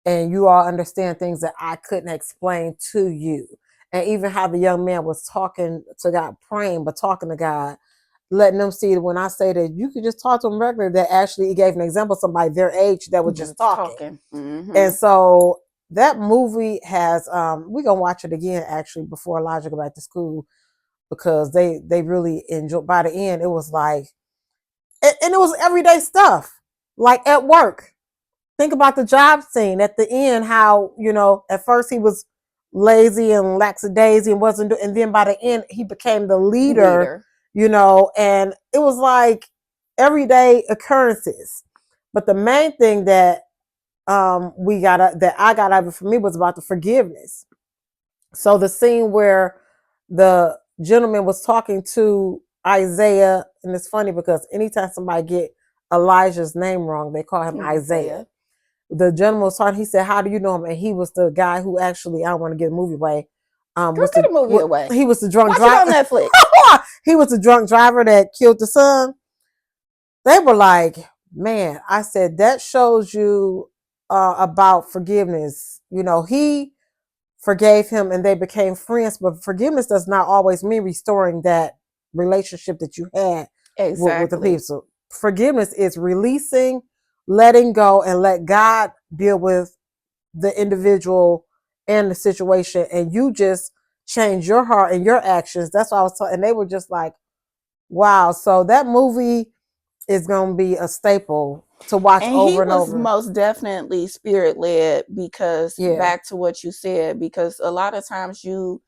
Speaker 1: and you all understand things that I couldn't explain to you. And even how the young man was talking to God, praying, but talking to God, letting them see that when I say that you could just talk to them regularly, that actually it gave an example of somebody their age that was just talking. And so that movie has, we're going to watch it again actually before Elijah go back to school, because they really enjoyed. By the end, it was like, and it was everyday stuff, like at work. Think about the job scene at the end, how, at first he was lazy and lackadaisy and wasn't doing, and then by the end he became the leader. And it was like everyday occurrences. But the main thing that that I got out of it for me was about the forgiveness. So the scene where the gentleman was talking to Isaiah, and it's funny because anytime somebody get Elijah's name wrong, they call him Isaiah. The gentleman was talking, he said, how do you know him? And he was the guy who actually, I don't want to give the movie away.
Speaker 2: Away.
Speaker 1: He was the drunk
Speaker 2: driver. Watch it on
Speaker 1: Netflix. He was the drunk driver that killed the son. They were like, man, I said, that shows you about forgiveness. He forgave him and they became friends, but forgiveness does not always mean restoring that relationship that you had with the people. So forgiveness is releasing, letting go, and let God deal with the individual and the situation, and you just change your heart and your actions. That's what I was talking. And they were just like, wow. So that movie is going to be a staple to watch over and over.
Speaker 2: He was most definitely spirit-led, because back to what you said, because a lot of times you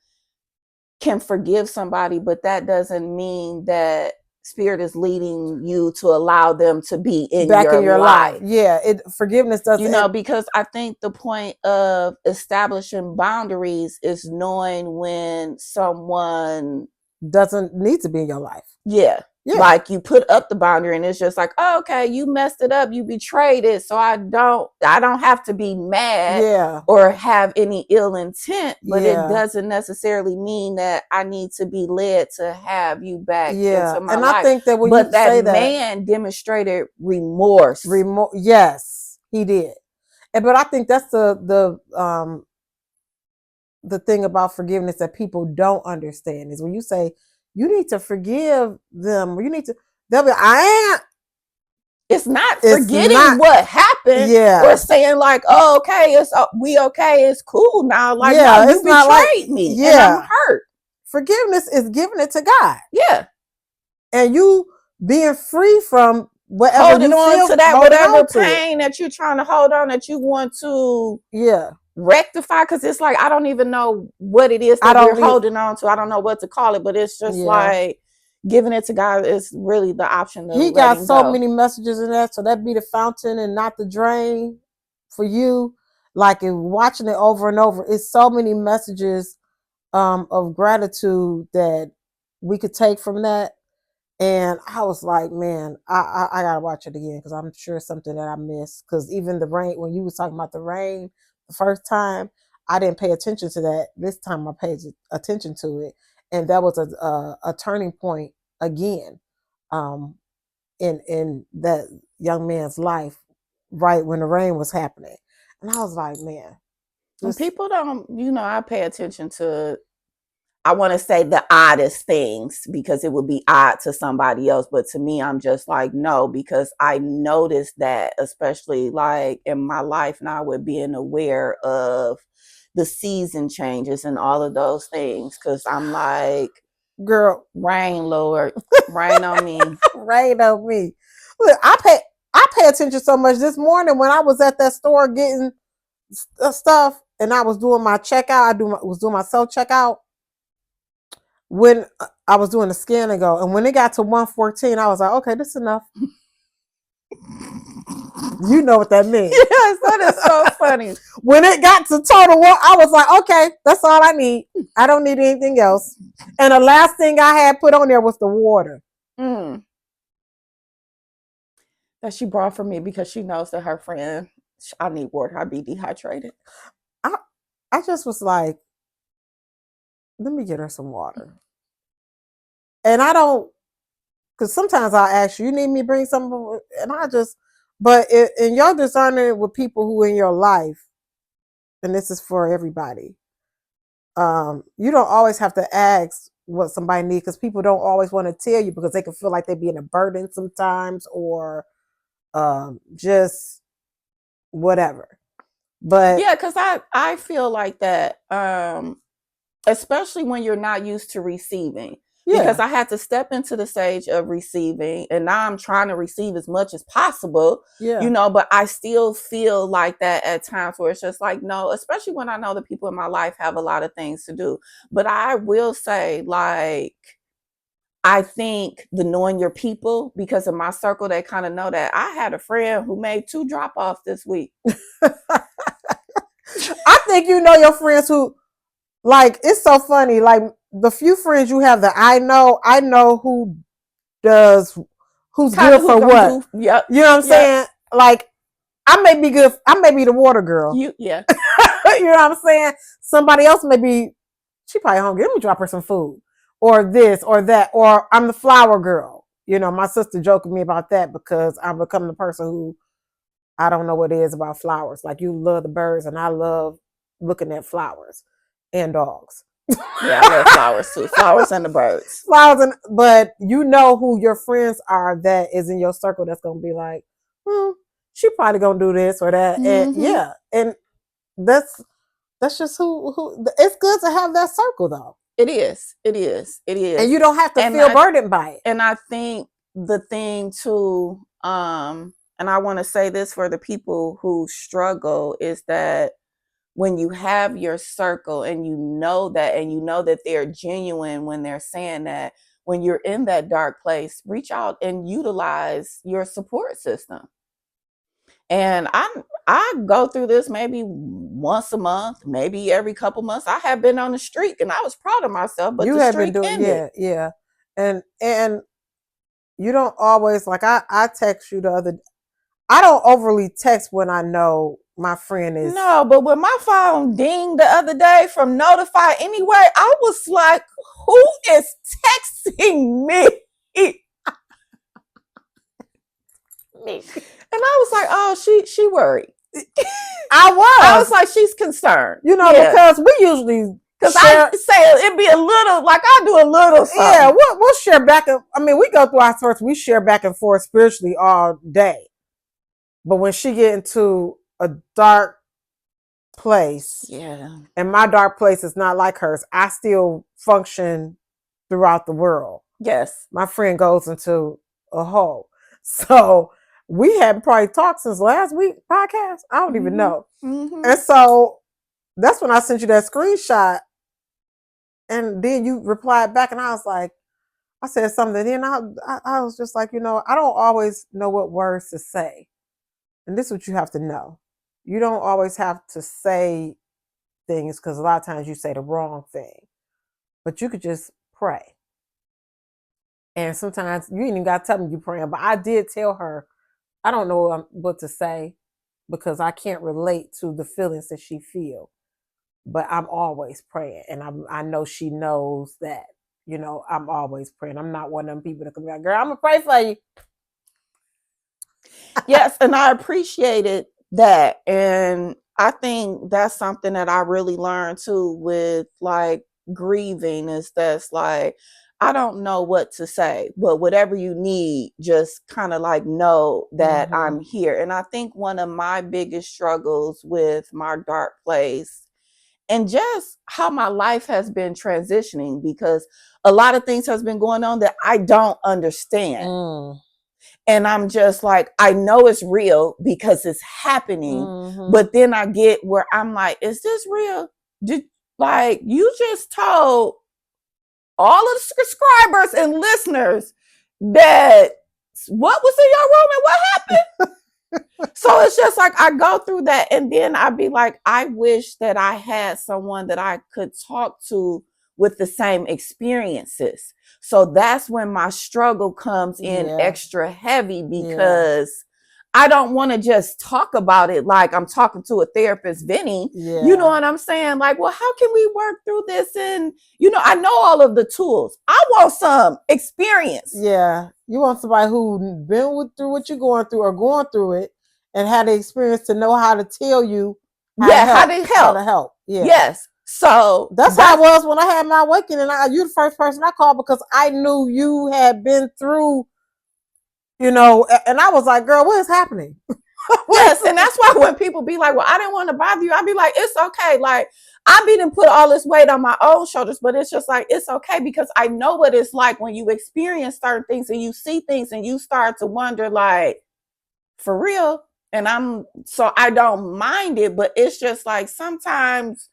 Speaker 2: can forgive somebody, but that doesn't mean that Spirit is leading you to allow them to be back in your life.
Speaker 1: Yeah, forgiveness doesn't.
Speaker 2: Because I think the point of establishing boundaries is knowing when someone
Speaker 1: doesn't need to be in your life.
Speaker 2: Yeah. Like you put up the boundary and it's just like, oh, okay, you messed it up, you betrayed it, so I don't have to be mad or have any ill intent, but it doesn't necessarily mean that I need to be led to have you back into my life.
Speaker 1: I think that when
Speaker 2: you say that man demonstrated remorse.
Speaker 1: Yes, he did. But I think that's the thing about forgiveness that people don't understand is when you say you need to forgive them, or you need to, they'll be, I ain't.
Speaker 2: It's not forgetting what happened, or saying like, oh, okay, we okay, it's cool now. Like, no, you betrayed me, and I'm hurt.
Speaker 1: Forgiveness is giving it to God.
Speaker 2: Yeah,
Speaker 1: and you being free from whatever
Speaker 2: holding on to that whatever pain that you're trying to hold on, that you want to rectify, because it's like I don't even know what it is that you're holding on to. I don't know what to call it, but it's just like giving it to God is really the option.
Speaker 1: He got so many messages in that, so that be the fountain and not the drain for you. Like in watching it over and over, it's so many messages of gratitude that we could take from that. And I was like, man, I gotta watch it again, because I'm sure it's something that I missed. Because even the rain, when you was talking about the rain the first time, I didn't pay attention to that. This time I paid attention to it, and that was a turning point again, in that young man's life, right when the rain was happening. And I was like, man,
Speaker 2: people don't, I pay attention to, I want to say the oddest things, because it would be odd to somebody else. But to me, I'm just like, no, because I noticed that, especially like in my life now, with being aware of the season changes and all of those things. Because I'm like,
Speaker 1: girl,
Speaker 2: rain, Lord, rain on me.
Speaker 1: Rain on me. Look, I pay attention so much. This morning when I was at that store getting stuff and I was doing my checkout, was doing my self checkout. When I was doing the scan and go, and when it got to 114, I was like, okay, this is enough. You know what that means.
Speaker 2: Yes, that is so funny.
Speaker 1: When it got to total war, I was like, okay, that's all I need. I don't need anything else. And the last thing I had put on there was the water.
Speaker 2: That she brought for me because she knows that her friend, I need water. I be dehydrated.
Speaker 1: I just was like, let me get her some water. And I don't, because sometimes I ask you need me to bring something, and but in your discerning with people who in your life, and this is for everybody, you don't always have to ask what somebody needs, because people don't always want to tell you because they can feel like they're being a burden sometimes, or just whatever. But
Speaker 2: yeah, because I feel like that, especially when you're not used to receiving.
Speaker 1: yeah,
Speaker 2: Because I had to step into the stage of receiving, and now I'm trying to receive as much as possible,
Speaker 1: yeah,
Speaker 2: but I still feel like that at times where it's just like, no, especially when I know the people in my life have a lot of things to do. But I will say, like, I think the knowing your people, because in my circle, they kind of know that. I had a friend who made 2 drop-offs this week.
Speaker 1: I think you know your friends who, like, it's so funny. Like, the few friends you have that I know who does, who's
Speaker 2: Kinda
Speaker 1: good for what.
Speaker 2: Yep.
Speaker 1: You know what I'm saying? Like, I may be good. I may be the water girl.
Speaker 2: Yeah.
Speaker 1: You know what I'm saying? Somebody else may be, she probably hungry. Let me drop her some food, or this or that, or I'm the flower girl. My sister joked with me about that because I'm becoming the person who, I don't know what it is about flowers. Like, you love the birds, and I love looking at flowers and dogs.
Speaker 2: Yeah, I love flowers too. Flowers and the birds.
Speaker 1: But you know who your friends are that is in your circle that's gonna be like, she probably gonna do this or that. And yeah, and that's just who. It's good to have that circle though.
Speaker 2: It is.
Speaker 1: And you don't have to feel burdened by it.
Speaker 2: And I think the thing too, and I want to say this for the people who struggle, is that when you have your circle and you know that they're genuine when they're saying that, when you're in that dark place, reach out and utilize your support system. And I go through this maybe once a month, maybe every couple months. I have been on a streak, and I was proud of myself. But
Speaker 1: you
Speaker 2: the
Speaker 1: have
Speaker 2: streak
Speaker 1: been doing,
Speaker 2: ended.
Speaker 1: yeah. And you don't always, like, I text you the other. I don't overly text when I know my friend is.
Speaker 2: No, but when my phone dinged the other day from Notify Anyway, I was like, who is texting me? And I was like, oh, she worried. I was like, she's concerned.
Speaker 1: Because we usually,
Speaker 2: because I say it'd be a little, like, I do a little something.
Speaker 1: Yeah, we'll share back. We go through our thoughts. We share back and forth spiritually all day. But when she get into a dark place, and my dark place is not like hers, I still function throughout the world.
Speaker 2: Yes.
Speaker 1: My friend goes into a hole. So we hadn't probably talked since last week podcast. I don't even know. And so that's when I sent you that screenshot. And then you replied back, and I was like, I said something. Then I was just like, I don't always know what words to say. And this is what you have to know. You don't always have to say things, because a lot of times you say the wrong thing. But you could just pray. And sometimes you ain't even got to tell me you're praying. But I did tell her, I don't know what to say, because I can't relate to the feelings that she feels. But I'm always praying. And I know she knows that, I'm always praying. I'm not one of them people that can be like, girl, I'm going to pray for you.
Speaker 2: Yes, and I appreciated that. And I think that's something that I really learned too with, like, grieving, is that's like, I don't know what to say, but whatever you need, just kind of like know that I'm here. And I think one of my biggest struggles with my dark place, and just how my life has been transitioning, because a lot of things has been going on that I don't understand. And I'm just like, I know it's real because it's happening. But then I get where I'm like, is this real? You just told all of the subscribers and listeners that what was in your room and what happened? So it's just like I go through that, and then I'd be like, I wish that I had someone that I could talk to with the same experiences. So that's when my struggle comes in
Speaker 1: Yeah.
Speaker 2: extra heavy,
Speaker 1: Yeah.
Speaker 2: because I don't want to just talk about it like I'm talking to a therapist, Vinny. You know
Speaker 1: Yeah.
Speaker 2: what I'm saying? Like, well, how can we work through this? And, I know all of the tools. I want some experience.
Speaker 1: Yeah. You want somebody who been through what you're going through or going through it and had the experience to know how to tell you how to
Speaker 2: Yeah, how
Speaker 1: help.
Speaker 2: to
Speaker 1: How
Speaker 2: help.
Speaker 1: to help. Yeah.
Speaker 2: Yes. So
Speaker 1: That's how I was when I had my awakening. You the first person I called because I knew you had been through, and I was like, girl, what is happening?
Speaker 2: yes, and that's why when people be like, well, I didn't want to bother you, I'd be like, it's okay. Like, I didn't put all this weight on my own shoulders, but it's just like, it's okay, because I know what it's like when you experience certain things and you see things and you start to wonder, like, for real. And so I don't mind it, but it's just like sometimes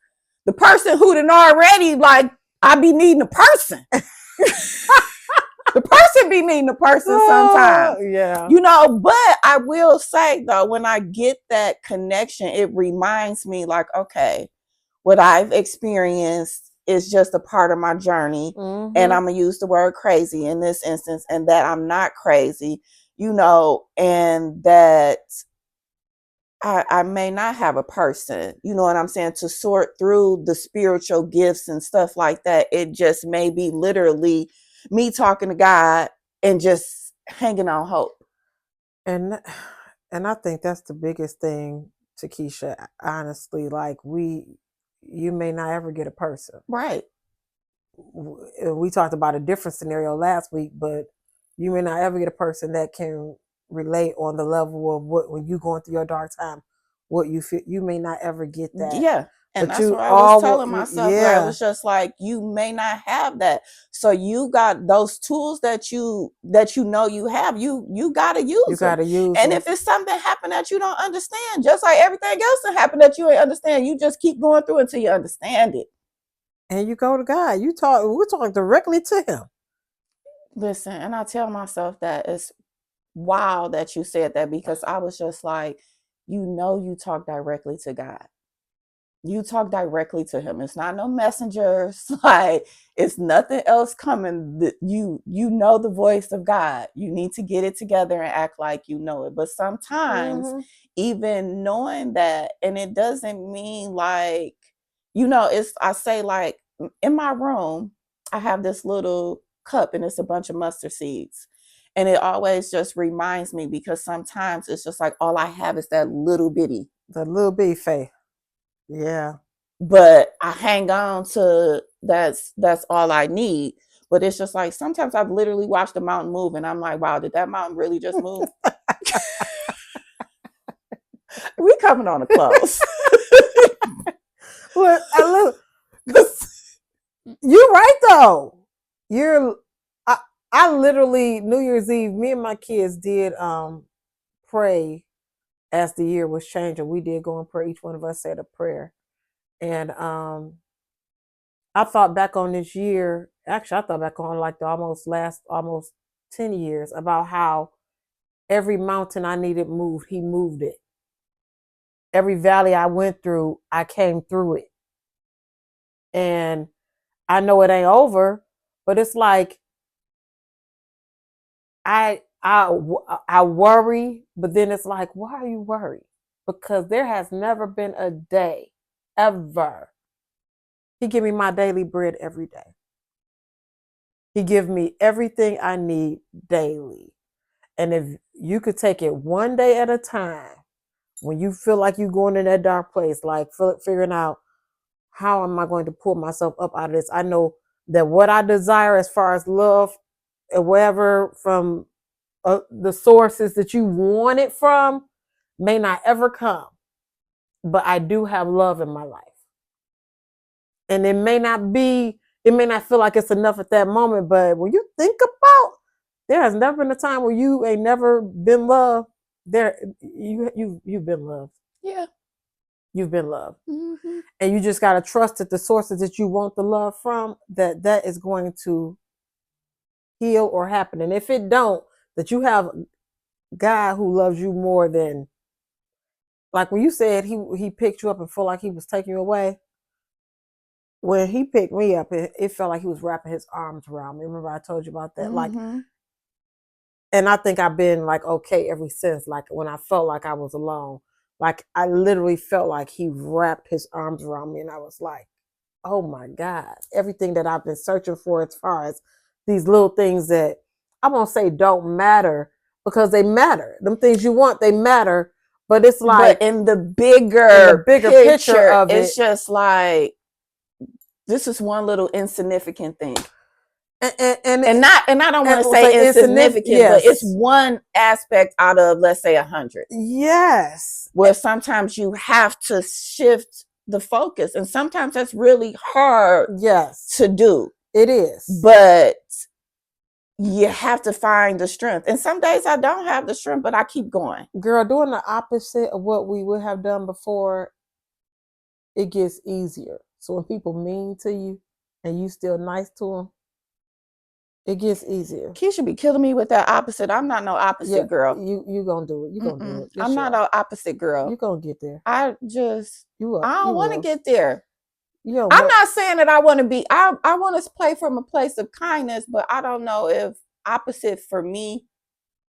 Speaker 2: the person who done already, like, I be needing a person. The person be needing a person sometimes.
Speaker 1: Yeah.
Speaker 2: But I will say though, when I get that connection, it reminds me, like, okay, what I've experienced is just a part of my journey.
Speaker 1: Mm-hmm.
Speaker 2: And I'm going to use the word crazy in this instance, and that I'm not crazy, and that I may not have a person, you know what I'm saying, to sort through the spiritual gifts and stuff like that. It just may be literally me talking to God and just hanging on hope.
Speaker 1: And I think that's the biggest thing, Tikisha, honestly. Like you may not ever get a person.
Speaker 2: Right.
Speaker 1: We talked about a different scenario last week, but you may not ever get a person that can relate on the level of what, when you going through your dark time, what you feel. You may not ever get that.
Speaker 2: Yeah. And
Speaker 1: But
Speaker 2: that's
Speaker 1: you
Speaker 2: what I was
Speaker 1: all,
Speaker 2: telling myself. Where it
Speaker 1: yeah,
Speaker 2: was just like, you may not have that. So you got those tools that you have. You gotta
Speaker 1: you
Speaker 2: use them.
Speaker 1: got to use
Speaker 2: And
Speaker 1: them.
Speaker 2: if it's something happen that you don't understand, just like everything else that happened that you ain't understand, you just keep going through until you understand it.
Speaker 1: And you go to God. We're talking directly to him.
Speaker 2: Listen, and I tell myself that it's wow that you said that, because I was just like, you talk directly to God. You talk directly to him. It's not no messengers. Like, it's nothing else coming. You know the voice of God. You need to get it together and act like you know it. But sometimes,
Speaker 1: Mm-hmm.
Speaker 2: even knowing that, and it doesn't mean like, I say, like, in my room, I have this little cup and it's a bunch of mustard seeds. And it always just reminds me, because sometimes it's just like all I have is that little bitty.
Speaker 1: The little bitty faith. Yeah.
Speaker 2: But I hang on to that's all I need. But it's just like sometimes I've literally watched the mountain move and I'm like, wow, did that mountain really just move? We coming on a close.
Speaker 1: Well, you're right though. I literally New Year's Eve, me and my kids did pray as the year was changing. We did go and pray. Each one of us said a prayer. And I thought back on this year, actually I thought back on like the almost 10 years, about how every mountain I needed moved, he moved it. Every valley I went through, I came through it. And I know it ain't over, but it's like I worry, but then it's like, why are you worried? Because there has never been a day ever. He give me my daily bread every day. He give me everything I need daily. And if you could take it one day at a time, when you feel like you're going in that dark place, like figuring out, how am I going to pull myself up out of this? I know that what I desire as far as love and wherever from the sources that you want it from may not ever come, but I do have love in my life. And it may not feel like it's enough at that moment, but when you think about, there has never been a time where you ain't never been loved. You've been loved.
Speaker 2: Yeah.
Speaker 1: You've been loved.
Speaker 2: Mm-hmm.
Speaker 1: And you just got to trust that the sources that you want the love from, that is going to heal or happen. And if it don't, that you have God who loves you more than, like when you said he picked you up and felt like he was taking you away. When he picked me up, it felt like he was wrapping his arms around me. Remember I told you about that? Like,
Speaker 2: Mm-hmm.
Speaker 1: and I think I've been like okay ever since. Like when I felt like I was alone, like I literally felt like he wrapped his arms around me, and I was like, oh my God, everything that I've been searching for as far as these little things that I won't say don't matter because they matter. Them things you want, they matter. But it's like
Speaker 2: But in the
Speaker 1: bigger picture
Speaker 2: picture,
Speaker 1: of it.
Speaker 2: it's just like, this is one little insignificant thing. And I don't want to
Speaker 1: and
Speaker 2: say
Speaker 1: say insignificant.
Speaker 2: insignificant, but it's
Speaker 1: Yes.
Speaker 2: one aspect out of, let's say, 100.
Speaker 1: Yes.
Speaker 2: Where sometimes you have to shift the focus, and sometimes that's really hard
Speaker 1: Yes.
Speaker 2: to do.
Speaker 1: It is.
Speaker 2: But you have to find the strength. And some days I don't have the strength, but I keep going.
Speaker 1: Girl, doing the opposite of what we would have done before, it gets easier. So when people mean to you and you still nice to them, it gets easier.
Speaker 2: Keisha be killing me with that opposite. I'm not no opposite girl.
Speaker 1: You gonna do it. You gonna do it.
Speaker 2: I'm not no opposite girl.
Speaker 1: You gonna get there.
Speaker 2: I don't want to get there.
Speaker 1: I'm
Speaker 2: not saying that I want to be. I want to play from a place of kindness, but I don't know if opposite for me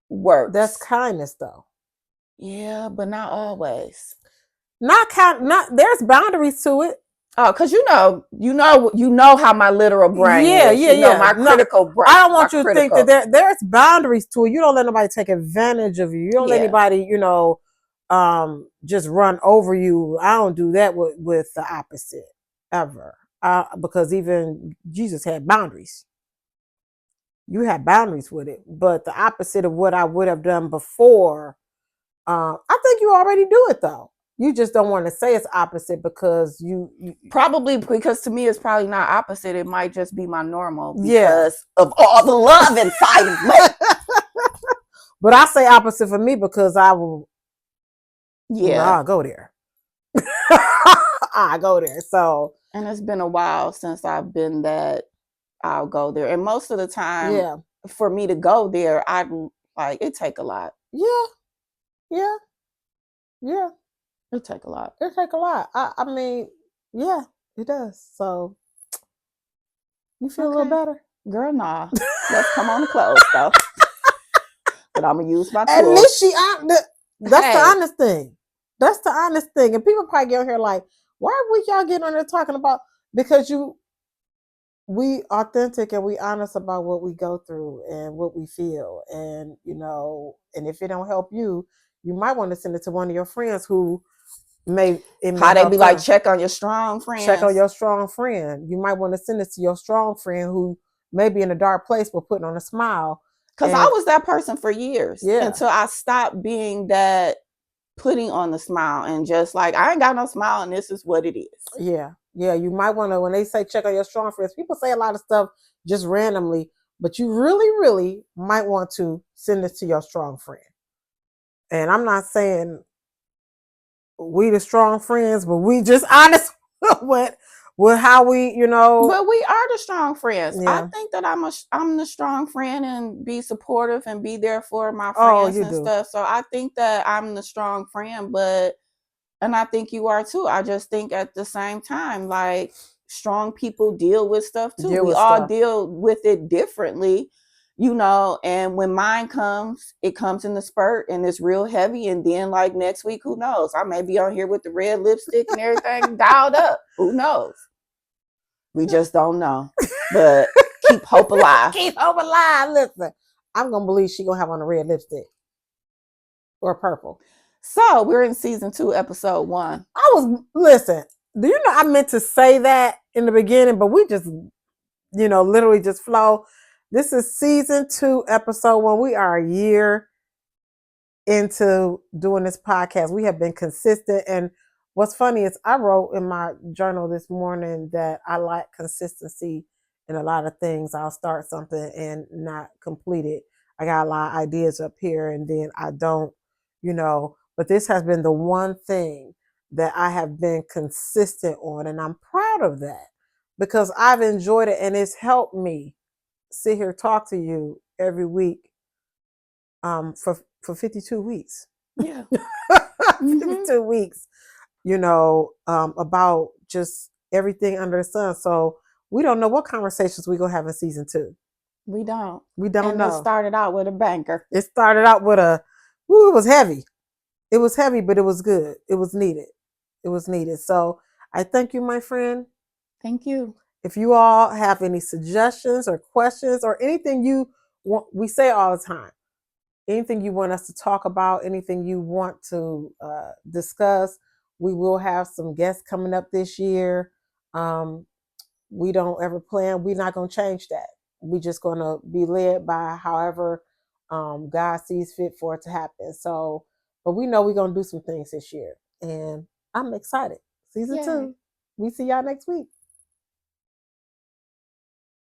Speaker 2: works.
Speaker 1: That's kindness, though.
Speaker 2: Yeah, but not always.
Speaker 1: Not there's boundaries to it.
Speaker 2: Oh, because you know how my literal brain is. My critical brain.
Speaker 1: I don't want you to think that there's boundaries to it. You don't let nobody take advantage of you. You don't let anybody, just run over you. I don't do that with the opposite ever. Because even Jesus had boundaries. You have boundaries with it, but the opposite of what I would have done before, I think you already do it though. You just don't want to say it's opposite because you
Speaker 2: probably, because to me it's probably not opposite. It might just be my normal because of all the love inside of me.
Speaker 1: But I say opposite for me because I will.
Speaker 2: Yeah,
Speaker 1: I'll go there. I go there. So,
Speaker 2: and it's been a while since I've been that I'll go there, and most of the time, for me to go there, I like it take a lot.
Speaker 1: Yeah.
Speaker 2: It take a lot.
Speaker 1: I mean, yeah, it does. So, you feel a little better,
Speaker 2: girl? Nah, let's come on the close though. But I'm gonna use my tools.
Speaker 1: At least that's the honest thing. That's the honest thing. And people probably get on here like, why are we y'all getting on there talking about? Because we authentic and we honest about what we go through and what we feel. And, and if it don't help you, you might want to send it to one of your friends who may
Speaker 2: how they be like, check on your strong friend.
Speaker 1: Check on your strong friend. You might want to send it to your strong friend who may be in a dark place but putting on a smile.
Speaker 2: Because I was that person for years until I stopped being that putting on the smile and just like, I ain't got no smile and this is what it is.
Speaker 1: Yeah. You might want to, when they say check on your strong friends, people say a lot of stuff just randomly, but you really, really might want to send this to your strong friend. And I'm not saying we the strong friends, but we just honest with how we,
Speaker 2: But we are the strong friends.
Speaker 1: Yeah.
Speaker 2: I think that I'm the strong friend and be supportive and be there for my friends and stuff. So I think that I'm the strong friend, and I think you are too. I just think at the same time, like, strong people deal with stuff too. We all deal with it differently, and when mine comes, it comes in the spurt and it's real heavy. And then like next week, who knows? I may be on here with the red lipstick and everything dialed up. Who knows? We just don't know. But keep hope alive.
Speaker 1: Keep hope alive. Listen, I'm going to believe she's going to have on a red lipstick or purple.
Speaker 2: So we're in season 2, episode 1.
Speaker 1: Listen, do you know I meant to say that in the beginning, but we just, literally just flow. This is season 2, episode 1. We are a year into doing this podcast. We have been consistent. And what's funny is I wrote in my journal this morning that I like consistency in a lot of things. I'll start something and not complete it. I got a lot of ideas up here and then I don't, but this has been the one thing that I have been consistent on. And I'm proud of that because I've enjoyed it and it's helped me sit here, talk to you every week for 52 weeks.
Speaker 2: Yeah.
Speaker 1: 52 weeks, about just everything under the sun. So we don't know what conversations we're going to have in season 2.
Speaker 2: We don't.
Speaker 1: We don't
Speaker 2: And it
Speaker 1: know.
Speaker 2: started out with a banker.
Speaker 1: It started out with it was heavy. It was heavy, but it was good. It was needed. It was needed. So I thank you, my friend.
Speaker 2: Thank you.
Speaker 1: If you all have any suggestions or questions or anything you want, we say all the time, anything you want us to talk about, anything you want to discuss, we will have some guests coming up this year. We don't ever plan. We're not going to change that. We're just going to be led by however God sees fit for it to happen. So, but we know we're going to do some things this year. And I'm excited. Season
Speaker 2: Yay.
Speaker 1: 2. We see y'all next week.